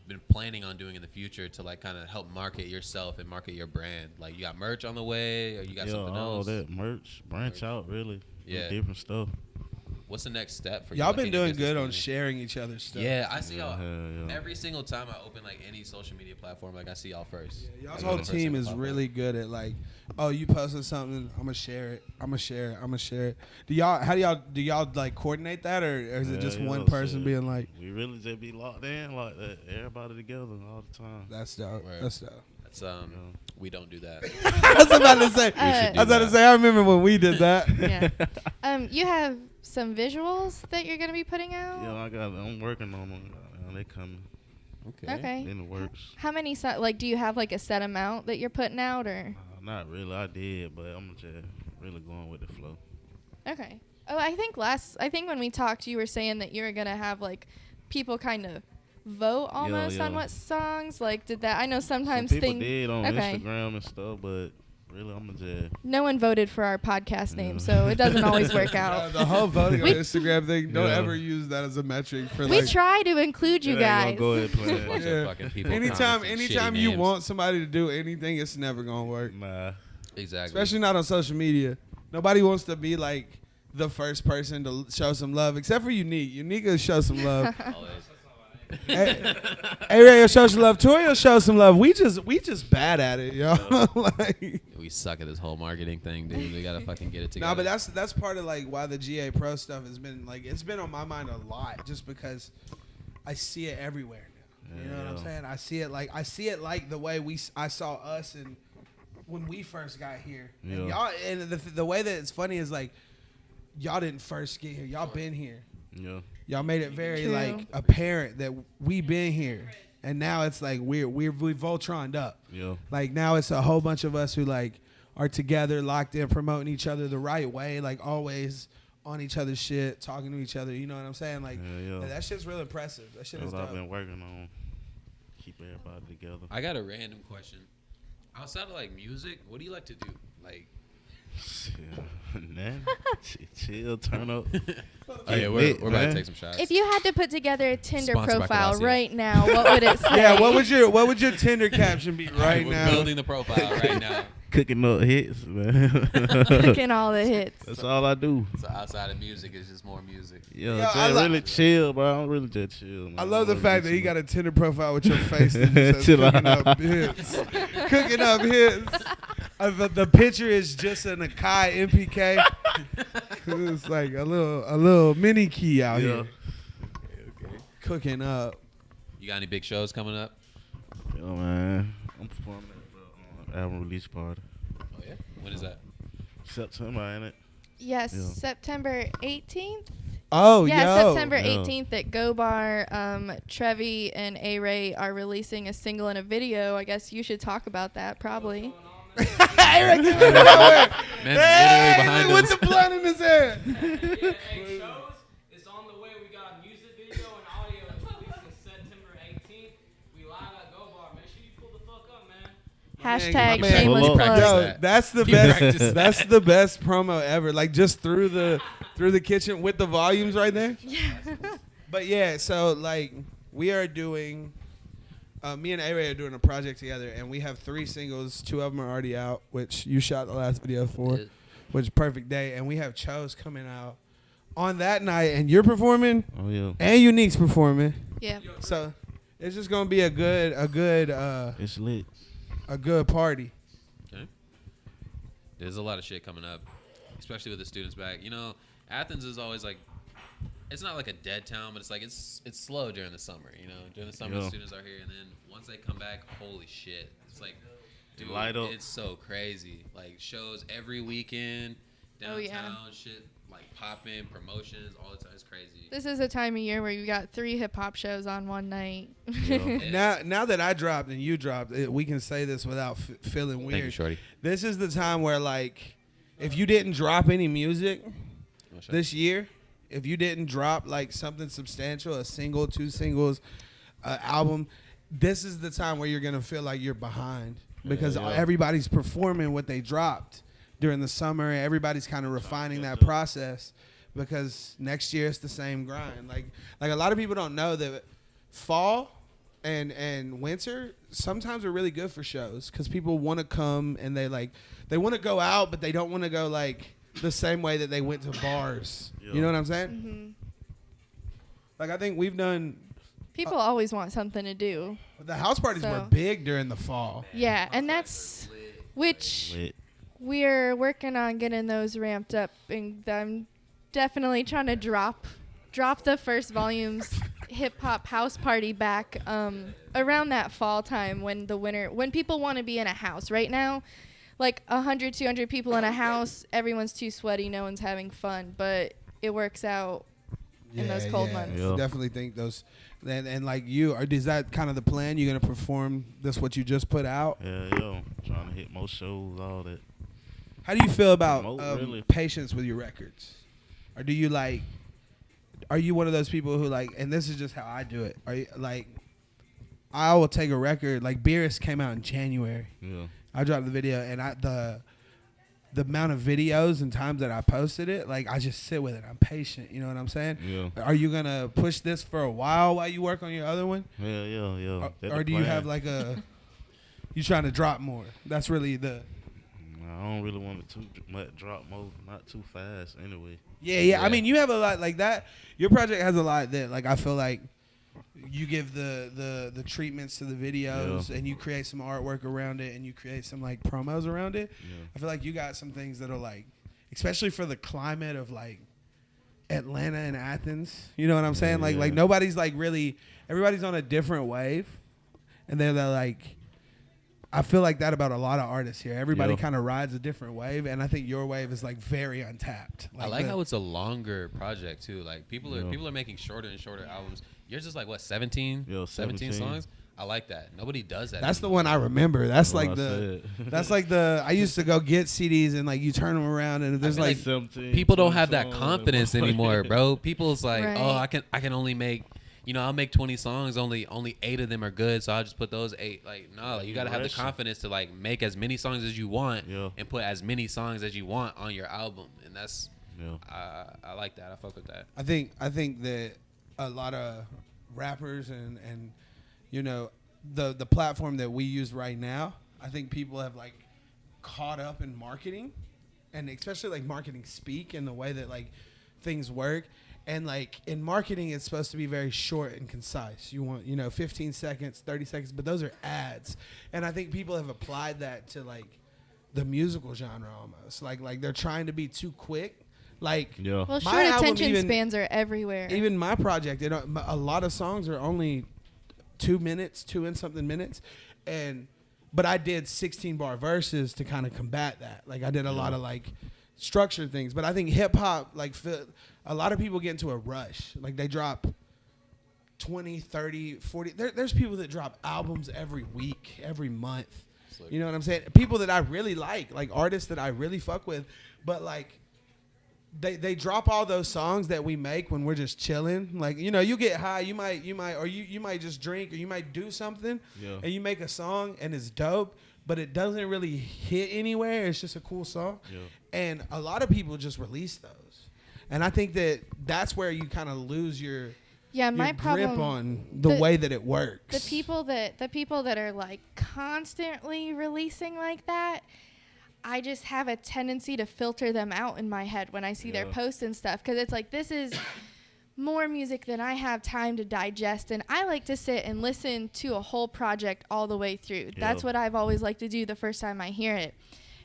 been planning on doing in the future to, like, kind of help market yourself and market your brand? Like, you got merch on the way or you got something else? All that merch, branch out, really. Yeah. Different stuff. What's the next step for you? y'all like, been in your doing business good on planning? sharing each other's stuff. Yeah, I see y'all Yeah. every single time I open like any social media platform. Like I see y'all first. Y'all's Like, whole the first team thing is pop up. really good at like, oh, you posted something, I'm gonna share it. Do y'all like coordinate that, or is it just one person being like? We really just be locked in like that, everybody together all the time. That's dope. Right. That's dope. That's we don't do that. I was about to say. should do I was about to that. say. I remember when we did that. Yeah. You have some visuals that you're gonna be putting out. Yeah, I'm working on them. They coming Okay. in the works. How many do you have like a set amount that you're putting out or? Not really. I did, but I'm just really going with the flow. Okay. Oh, I think when we talked, you were saying that you were gonna have like people kind of vote almost on what songs. Like, did that? I know sometimes Some people did on okay. Instagram and stuff, but really, I'm just. No one voted for our podcast name, so it doesn't always work out. The whole voting on We- Instagram thing. Don't Yeah. ever use that as a metric for We like. try to include you guys. Go ahead, play it. Bunch Yeah. of fucking people Anytime commenting shitty you names. want somebody to do anything, it's never gonna work. Nah. Exactly. Especially not on social media. Nobody wants to be like the first person to show some love, except for Unique. Unique will show some love. Always. Ray will show some love. Tori will show some love. We just bad at it, y'all. Like, We suck at this whole marketing thing, dude. We gotta fucking get it together. nah, but that's part of like why the GA Pro stuff has been like it's been on my mind a lot, just because I see it everywhere now. You know what I'm saying? I see it like the way I saw us and when we first got here. And y'all, and the way that it's funny is like y'all didn't first get here. Y'all been here. Yeah. Y'all made it very True. like apparent that we been here, and now it's like we Voltroned up. Yeah. Like now it's a whole bunch of us who like are together, locked in, promoting each other the right way, like always on each other's shit, talking to each other. You know what I'm saying? Like that shit's real impressive. That shit That's is what I've dope. been working on. Keep everybody together. I got a random question. Outside of like music, what do you like to do? Like, Nah. Chill, turn up. oh yeah, we're about to man. take some shots. If you had to put together a Tinder Sponsored by profile Colossia. right now, what would it say? Yeah, what would your Tinder caption be right we're now? building the profile right now. Cooking up hits, man. Cooking all the hits. That's all I do. So outside of music, it's just more music. Yeah, Yo, just I really chill, bro. I'm really just chill, man. I love the really fact that he chill. got a Tinder profile with your face that just says Chill cooking out. up hits. Cooking up hits. The picture is just an Akai MPK. It's like a little mini key out here. Cooking up. You got any big shows coming up? Yo, man. I'm performing at the album release party. Oh yeah. When is that? September, ain't it? Yes, Yeah. September 18th. Oh, Yeah, yo. September Yo. 18th at Go Bar. Trvy and A-Ray are releasing a single and a video. I guess you should talk about that probably. Eric is Man's literally behind with us. the blunt in his hand. Hey, shows, it's on the way. We got a music video and audio. It's releasing September 18th. We live at Go Bar. Make sure you pull the fuck up, man. Hashtag my man. shameless Pull up. plug. Practice Yo, that. that's the Keep best. practicing That's the best promo ever. Like just through the kitchen with the volumes right there. But yeah, so like we are doing. Me and A-Ray are doing a project together, and we have 3 singles. 2 of them are already out, which you shot the last video for, Yeah. which is Perfect Day. And we have Chose coming out on that night, and you're performing, Oh, yeah. and Unique's performing. Yeah. So it's just gonna be a good It's lit. party. Okay. There's a lot of shit coming up, especially with the students back. You know, Athens is always like, it's not like a dead town, but it's like it's slow during the summer. You know, during the summer the Yeah. students are here, and then once they come back, holy shit, it's like, dude, Light up. it's so crazy. Like shows every weekend, Oh, downtown yeah. shit. like popping promotions all the time. It's crazy. This is a time of year where you got 3 hip hop shows on one night. Now that I dropped and you dropped, we can say this without feeling weird. Thank you, Shorty. This is the time where, like, if you didn't drop any music this year, if you didn't drop like something substantial, a single, 2 singles, album, this is the time where you're gonna feel like you're behind because everybody's performing what they dropped during the summer. Everybody's kind of refining that process because next year it's the same grind. Like a lot of people don't know that fall and winter sometimes are really good for shows because people want to come and they want to go out, but they don't want to go like the same way that they went to bars. You know what I'm saying? Mm-hmm. Like I think we've done. People always want something to do. The house parties were big during the fall. Yeah, and that's which we're working on getting those ramped up, and I'm definitely trying to drop the first volume's hip hop house party back around that fall time when people want to be in a house. Right now, like 100, 200 people in a house, everyone's too sweaty, no one's having fun, but it works out in those cold months. I definitely think those. And like is that kind of the plan? You're gonna perform what you just put out? Yeah, trying to hit most shows, all that. How do you feel about really. patience with your records? Or do you are you one of those people who and this is just how I do it? Are you I will take a record, like Beerus came out in January. Yeah. I dropped the video and the amount of videos and times that I posted it, I just sit with it. I'm patient. You know what I'm saying? Yeah. Are you going to push this for a while you work on your other one? Yeah. Or do you have you trying to drop more? That's really I don't really want to much drop more, not too fast anyway. Yeah. I mean, you have a lot like that. Your project has a lot that I feel like you give the treatments to the videos and you create some artwork around it and you create some promos around it. I feel like you got some things that are especially for the climate of Atlanta and Athens, you know what I'm saying? Like nobody's really, everybody's on a different wave and they're I feel like that about a lot of artists here. Everybody kind of rides a different wave, and I think your wave is very untapped. I like how it's a longer project too. People are making shorter and shorter albums. Yours is 17 songs. I like that. Nobody does that. That's the one I remember. That's I used to go get CDs and you turn them around and there's people don't have that confidence anymore, bro. People's oh, I can only make. I'll make 20 songs. Only 8 of them are good, so I'll just put those 8. You gotta have the confidence to make as many songs as you want and put as many songs as you want on your album, and that's I like that. I fuck with that. I think that a lot of rappers and the platform that we use right now, I think people have caught up in marketing, and especially marketing speak and the way that things work. And in marketing, it's supposed to be very short and concise. You want 15 seconds, 30 seconds, but those are ads. And I think people have applied that to the musical genre almost. They're trying to be too quick. Well, short attention spans are everywhere. Even my project, a lot of songs are only 2 minutes, 2 and something minutes, but I did 16-bar verses to kind of combat that. I did a lot of structured things, but I think hip hop a lot of people get into a rush. They drop 20, 30, 40. There's people that drop albums every week, every month. You know what I'm saying? People that I really like artists that I really fuck with, but they drop all those songs that we make when we're just chilling. You get high, you might just drink or you might do something and you make a song and it's dope, but it doesn't really hit anywhere. It's just a cool song. And a lot of people just release those. And I think that's where you kind of lose your my grip problem, on the way that it works. The people that are constantly releasing like that, I just have a tendency to filter them out in my head when I see their posts and stuff, because it's this is more music than I have time to digest, and I like to sit and listen to a whole project all the way through. That's what I've always liked to do the first time I hear it.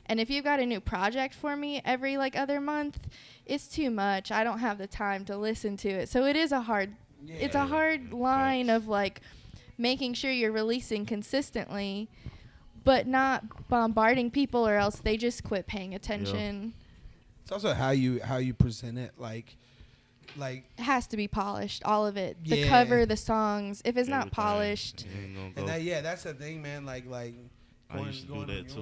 And if you've got a new project for me every other month, it's too much. I don't have the time to listen to it. So it is a hard line of making sure you're releasing consistently, but not bombarding people, or else they just quit paying attention. It's also how you present it. Like It has to be polished, all of it. The Yeah. cover, the songs. If it's not Everything. polished, It ain't gonna and go. that's the thing, man. Like I used to do going that on too.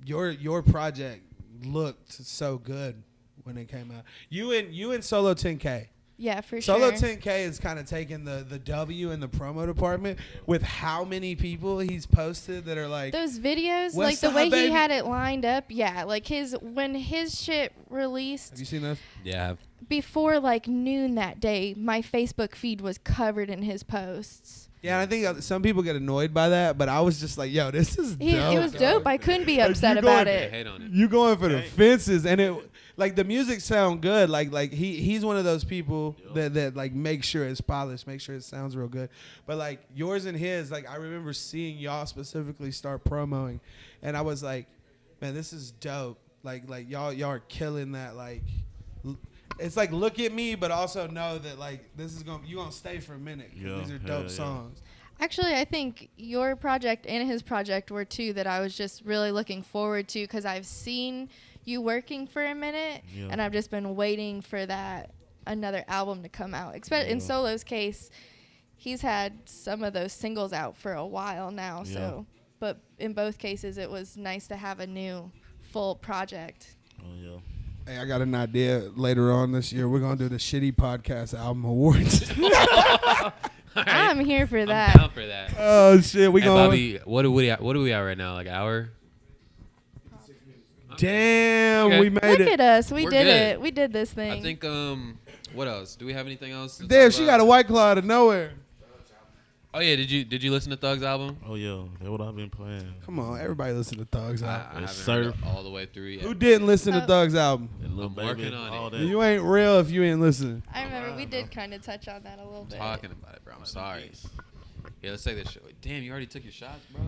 yours. Your project looked so good when it came out. You and Solo 10K. yeah, for Solo sure. 10K is kind of taking the W in the promo department with how many people he's posted that are like, Those videos, West like the Side, way baby. he had it lined up, yeah, like when his shit have released you seen those? Yeah. before like noon that day, my Facebook feed was covered in his posts. Yeah, I think some people get annoyed by that, but I was just like, yo, this is dope. It was dog. dope. I couldn't be Like, upset you about going- it. Hate on it. You going for the Dang. fences, and it like the music sound good. Like he's one of those people that like make sure it's polished, make sure it sounds real good. But like yours and his, like I remember seeing y'all specifically start promoting, and I was like, man, this is dope. Like y'all are killing that. Like it's like look at me, but also know that like this is you gonna stay for a minute. 'Cause Yeah, these are hell dope yeah. songs. Actually, I think your project and his project were two that I was just really looking forward to because I've seen you working for a minute, Yeah. and I've just been waiting for that another album to come out. In Yeah. Solo's case, he's had some of those singles out for a while now. Yeah. So, but in both cases, it was nice to have a new full project. Oh yeah. Hey, I got an idea. Later on this year, we're gonna do the Shitty Podcast Album Awards. I'm here for I'm that. down for that. Oh shit, we Hey, going. Bobby, what are we at right now? Like an hour? Damn, Okay. we made Look it. at us. We We're did good. it. We did this thing. I think what else? Do we have anything else? to Damn, talk she about? got a White Claw out of nowhere. Oh yeah, did you listen to Thug's album? Oh yeah. That's what I've been playing. Come on, everybody listen to Thug's I album. haven't Yes, heard it sir. all the way through yet. Who didn't listen to Oh. Thug's album? That little I'm baby, working on all it. that. You ain't real if you ain't listening. I remember we did kind of touch on that a little bit. Talking about it, bro. I'm sorry. Yeah, let's take this shit. Damn, you already took your shots, bro.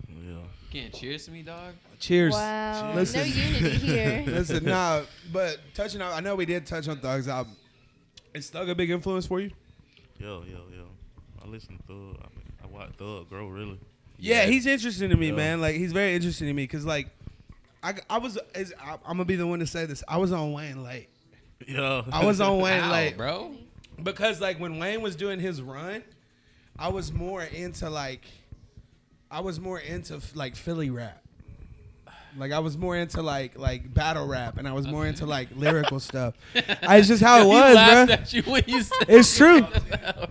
Yeah. You can't cheers to me, dog. Cheers. Wow. Listen. No unity here. Listen, nah, but touching on, I know we did touch on Thug's album. Is Thug a big influence for you? Yeah. I listen to Thug. I watch Thug grow really. Yeah, he's interesting to me, Yeah. man. Like he's very interesting to me because like I'm gonna be the one to say this. I was on Wayne late. Yeah. I was on Wayne How, late, bro? because like when Wayne was doing his run, I was more into like Philly rap. Like I was more into like battle rap, and I was more into like lyrical stuff. It's just how it He was, laughed bro. at you when you said It's true.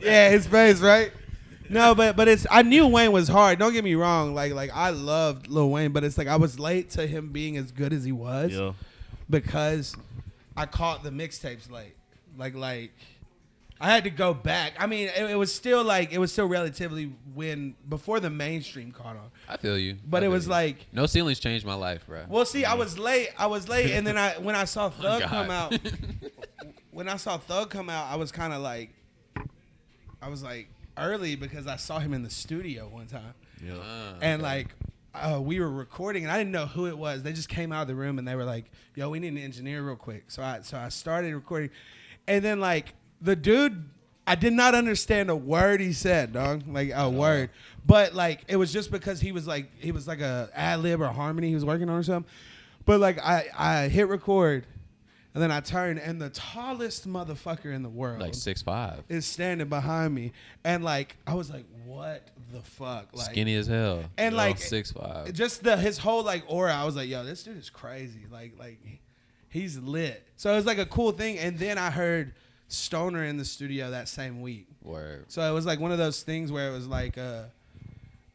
Yeah, his face, right? No, but it's I knew Wayne was hard. Don't get me wrong. Like I loved Lil Wayne, but it's like I was late to him being as good as he was Yeah. because I caught the mixtapes late. Like I had to go back. I mean, it was still relatively before the mainstream caught on. I feel you. But I it feel was you. like, No Ceilings changed my life, bro. well, see, I was late, and then when I saw Thug God. come out, I was kind of like, early because I saw him in the studio one time, Yeah. and like we were recording, and I didn't know who it was. They just came out of the room and they were like, "Yo, we need an engineer real quick." So I started recording, and then like the dude, I did not understand a word he said, dog, like a word. But like it was just because he was like a ad lib or harmony he was working on or something. But like I hit record, and then I turned, and the tallest motherfucker in the world Like 6'5", is standing behind me, and like I was like, what the fuck, like skinny as hell, and like 6'5". just his whole like aura. I was like, yo, this dude is crazy, like he's lit. So it was like a cool thing. And then I heard Stoner in the studio that same week. Word. So it was like one of those things where it was like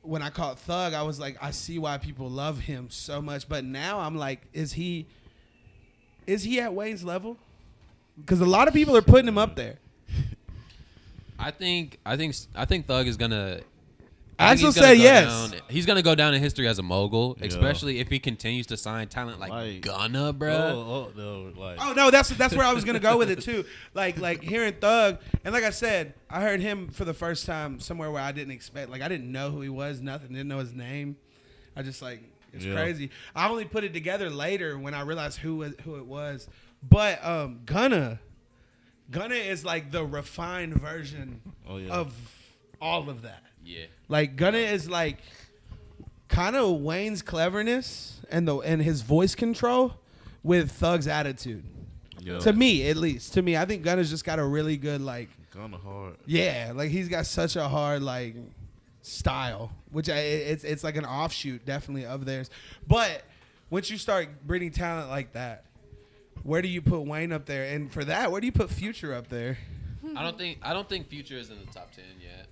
when I caught Thug, I was like, I see why people love him so much. But now I'm like, is he at Wayne's level? Because a lot of people are putting him up there. I think Thug is gonna. Axel he's gonna said go yes. down- he's gonna go down in history as a mogul, Yeah. especially if he continues to sign talent like Gunna, bro. Oh no, that's where I was gonna go with it too. Like hearing Thug, and like I said, I heard him for the first time somewhere where I didn't expect. Like I didn't know who he was, nothing, didn't know his name. I just like it's Yeah. crazy. I only put it together later when I realized who it was. But Gunna is like the refined version Oh, yeah. of all of that. Yeah. Like Gunna is like kind of Wayne's cleverness and his voice control with Thug's attitude. Yeah. To me, at least. To me, I think Gunna's just got a really good like. Gunna hard. Yeah, like he's got such a hard like style, which it's like an offshoot definitely of theirs. But once you start breeding talent like that, where do you put Wayne up there? And for that, where do you put Future up there? I don't think Future is in the top 10 yet.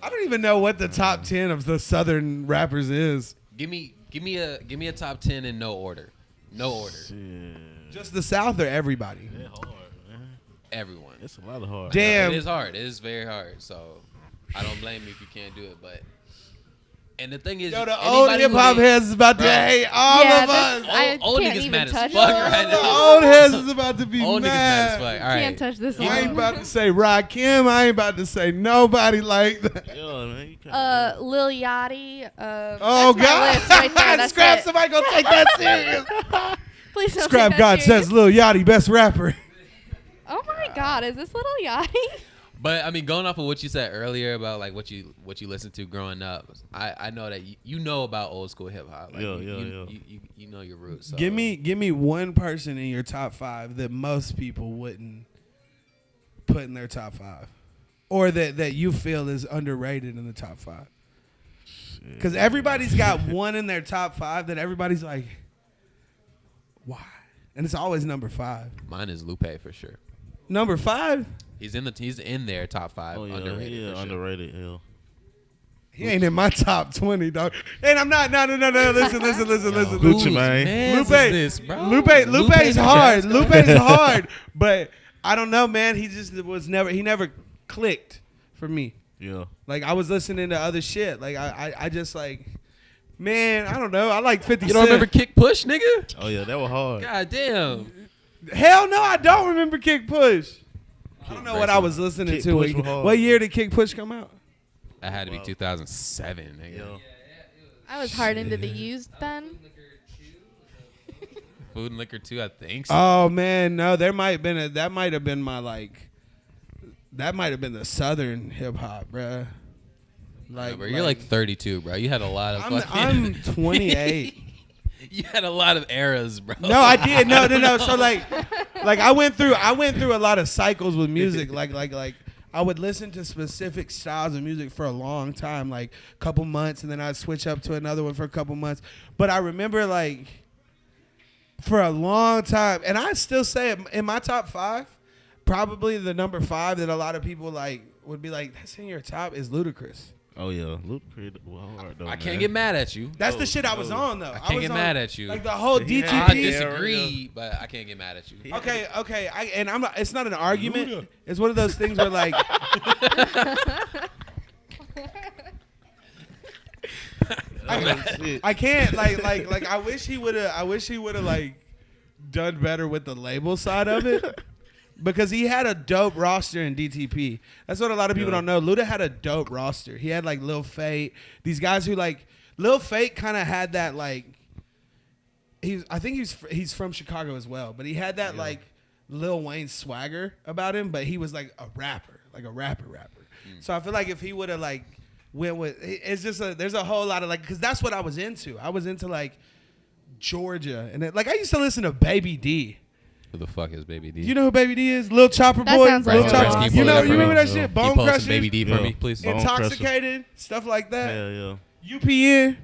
I don't even know what the top 10 of the Southern rappers is. Give me a top 10 in no order. No order. Shit. Just the South or everybody? That hard, man. Everyone. It's a lot of hard. Damn. It is hard. It is very hard. So I don't blame you if you can't do it. But and the thing is, Yo, the old anybody hip hop who- heads is about to Bro. hate all Yeah, of us. I Old can't niggas even mad as touch fuck it. right The now. old heads is about to be Old niggas mad as mad. fuck. All right. Can't touch this I ain't one. about to say Rakim. I ain't about to say nobody like that. Yeah, man. You can't Lil Yachty. Oh, that's my list right there. That's Scrap, it. somebody gonna take that serious. Please don't Scrap take that God serious. says Lil Yachty, best rapper. Oh my God, is this Lil Yachty? But I mean, going off of what you said earlier about like what you listened to growing up, I know that you know about old school hip hop. Like, Yeah. You know your roots. So. Give me one person in your top 5 that most people wouldn't put in their top 5, or that you feel is underrated in the top 5. Because everybody's got one in their top 5 that everybody's like, why? And it's always number 5. Mine is Lupe for sure. Number 5? He's in their top 5. Oh yeah, underrated. yeah, for sure. underrated. Yeah. He ain't in my top 20, dog. And I'm not. No. Listen. Gucci Whose Mane. mans Lupe, is this, bro? Lupe's hard. Jazz- Lupe's hard. But I don't know, man. He just he never clicked for me. Yeah. Like I was listening to other shit. Like I just like, man, I don't know. I like 50 You don't Cent. remember Kick Push, nigga? Oh yeah, that was hard. God damn. Hell no, I don't remember Kick Push. I don't know what I was listening Kick to. Push was hard. What year did Kick Push come out? That had to be 2007, nigga. Yeah. I was hard into the used then. Food and Liquor 2, I think so. Oh man, no, that might have been the Southern hip hop, bruh. Bro, you're like 32, bro. You had a lot of I'm 28. You had a lot of eras, bro. No, I did. No. So like I went through a lot of cycles with music. Like I would listen to specific styles of music for a long time, like a couple months, and then I'd switch up to another one for a couple months. But I remember like for a long time, and I still say it in my top 5, probably the number 5 that a lot of people like would be like, that's in your top is Ludacris. Oh yeah, Luke was hard though. I can't get mad at you. That's the shit I was on though. I can't was get on, mad at you. Like the whole He DTP. had- I disagree, but I can't get mad at you. Okay. I'm not. It's not an argument. It's one of those things where like. I can't like. I wish he would have like done better with the label side of it. Because he had a dope roster in DTP. That's what a lot of people don't know. Luda had a dope roster. He had like Lil Fate. These guys who like Lil Fate kind of had that like. I think he's from Chicago as well, but he had that like Lil Wayne swagger about him. But he was like a rapper. So I feel like if he would have like went with, it's just there's a whole lot of like, because that's what I was into. I was into like Georgia, and like I used to listen to Baby D. Who the fuck is Baby D? You know who Baby D is? Lil Chopper That Boy. sounds like Lil a Chopper. boss. You know, Can you you remember that pull it shit? up Bone Post Crushers. some Baby D for Yeah. me, please. Bone Intoxicated, stuff like that. Hell yeah. UPN.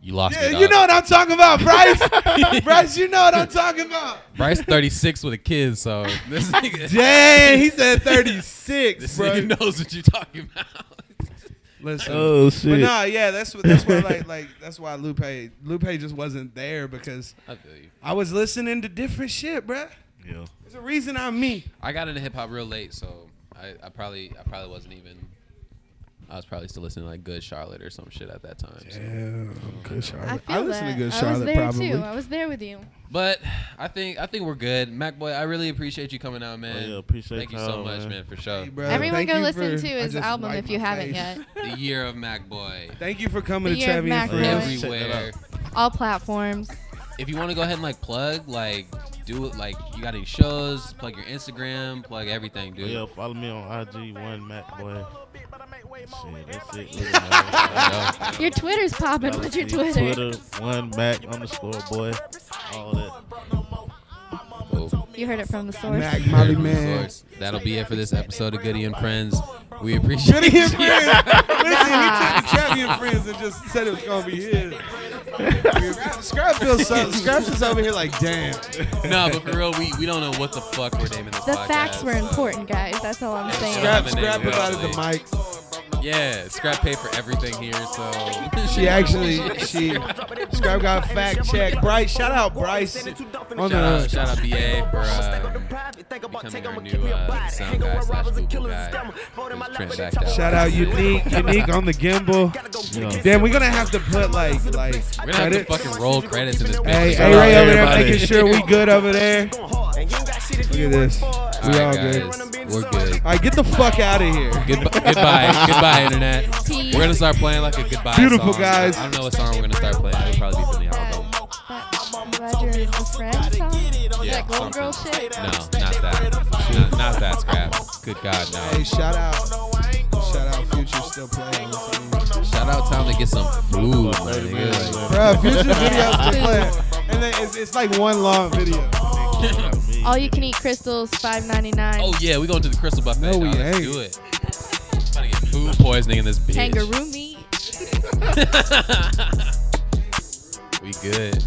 You lost Yeah, me, you dog. know what I'm talking about, Bryce. Bryce, you know what I'm talking about. Bryce 36 with a kid, so this nigga, Dang, he said 36, this bro. nigga knows what you're talking about. Listen. Oh shit. But nah, yeah, that's why like that's why Lupe just wasn't there, because I feel you. I was listening to different shit, bruh. Yeah. There's a reason I'm me. I got into hip hop real late, so I probably wasn't even. I was probably still listening to like Good Charlotte or some shit at that time. So. Damn, Good Charlotte. I feel listen that. to Good I was Charlotte there probably. too. I was there with you. But I think we're good. MackBoy, I really appreciate you coming out, man. Oh, yeah, appreciate Thank you y'all, so much, man. man, for sure. Hey, bro, Everyone thank go you listen for- to I his just album wiped if you my haven't face. yet. The year of MackBoy. Thank you for coming The to year of Trvy and MackBoy. Friends. Everywhere. All platforms. If you want to go ahead and like plug, like do it, like you got any shows, plug your Instagram, plug everything, dude. Yeah, follow me on IG, one MackBoy. Shit, that's it. Look at that. Your Twitter's popping. What's your Twitter? Twitter, @Mac_boy, all that. Cool. You heard it from the source. Mac, Heard Molly it from the man. source. That'll be it for this episode of Goodie and Friends. We appreciate Goodie and friends. Listen, he took the Trvy and friends and just said it was gonna be his. Scraps is over here like, damn. No, but for real, we don't know what the fuck we're naming this The podcast. facts were important, guys. That's all I'm saying. Scrap provided the mic. Yeah, Scrap paid for everything here, so Scrap got fact checked. Bryce, shout out Bryce on shout out BA for becoming our new sound guy / Google guy. Trent backed out. Shout out Unique on the gimbal. Damn, we're gonna have to put like We're gonna have to credits. fucking roll credits in this bitch. Hey, Shout Ray out over there everybody. making sure we good over there. Look at this. We all good. Guys, we're good. All right, get the fuck out of here. Goodbye, internet. Peace. We're gonna start playing like a goodbye Beautiful song. guys. I don't know what song we're gonna start playing. It'll probably be from the album. I'm glad you're a friend song. Yeah, That gold girl something. shit. No, not that. Not that, Scrap. Good God, Hey, no. shout out Future still playing. Shout out time to get some food, man. Bro, Future videos still playing. And then it's like one long video. All you can eat crystals, $5.99. Oh yeah, we going to the Crystal Buffet. No, we Let's ain't. do it. Trying to get food poisoning in this bitch. Kangaroo meat. We good.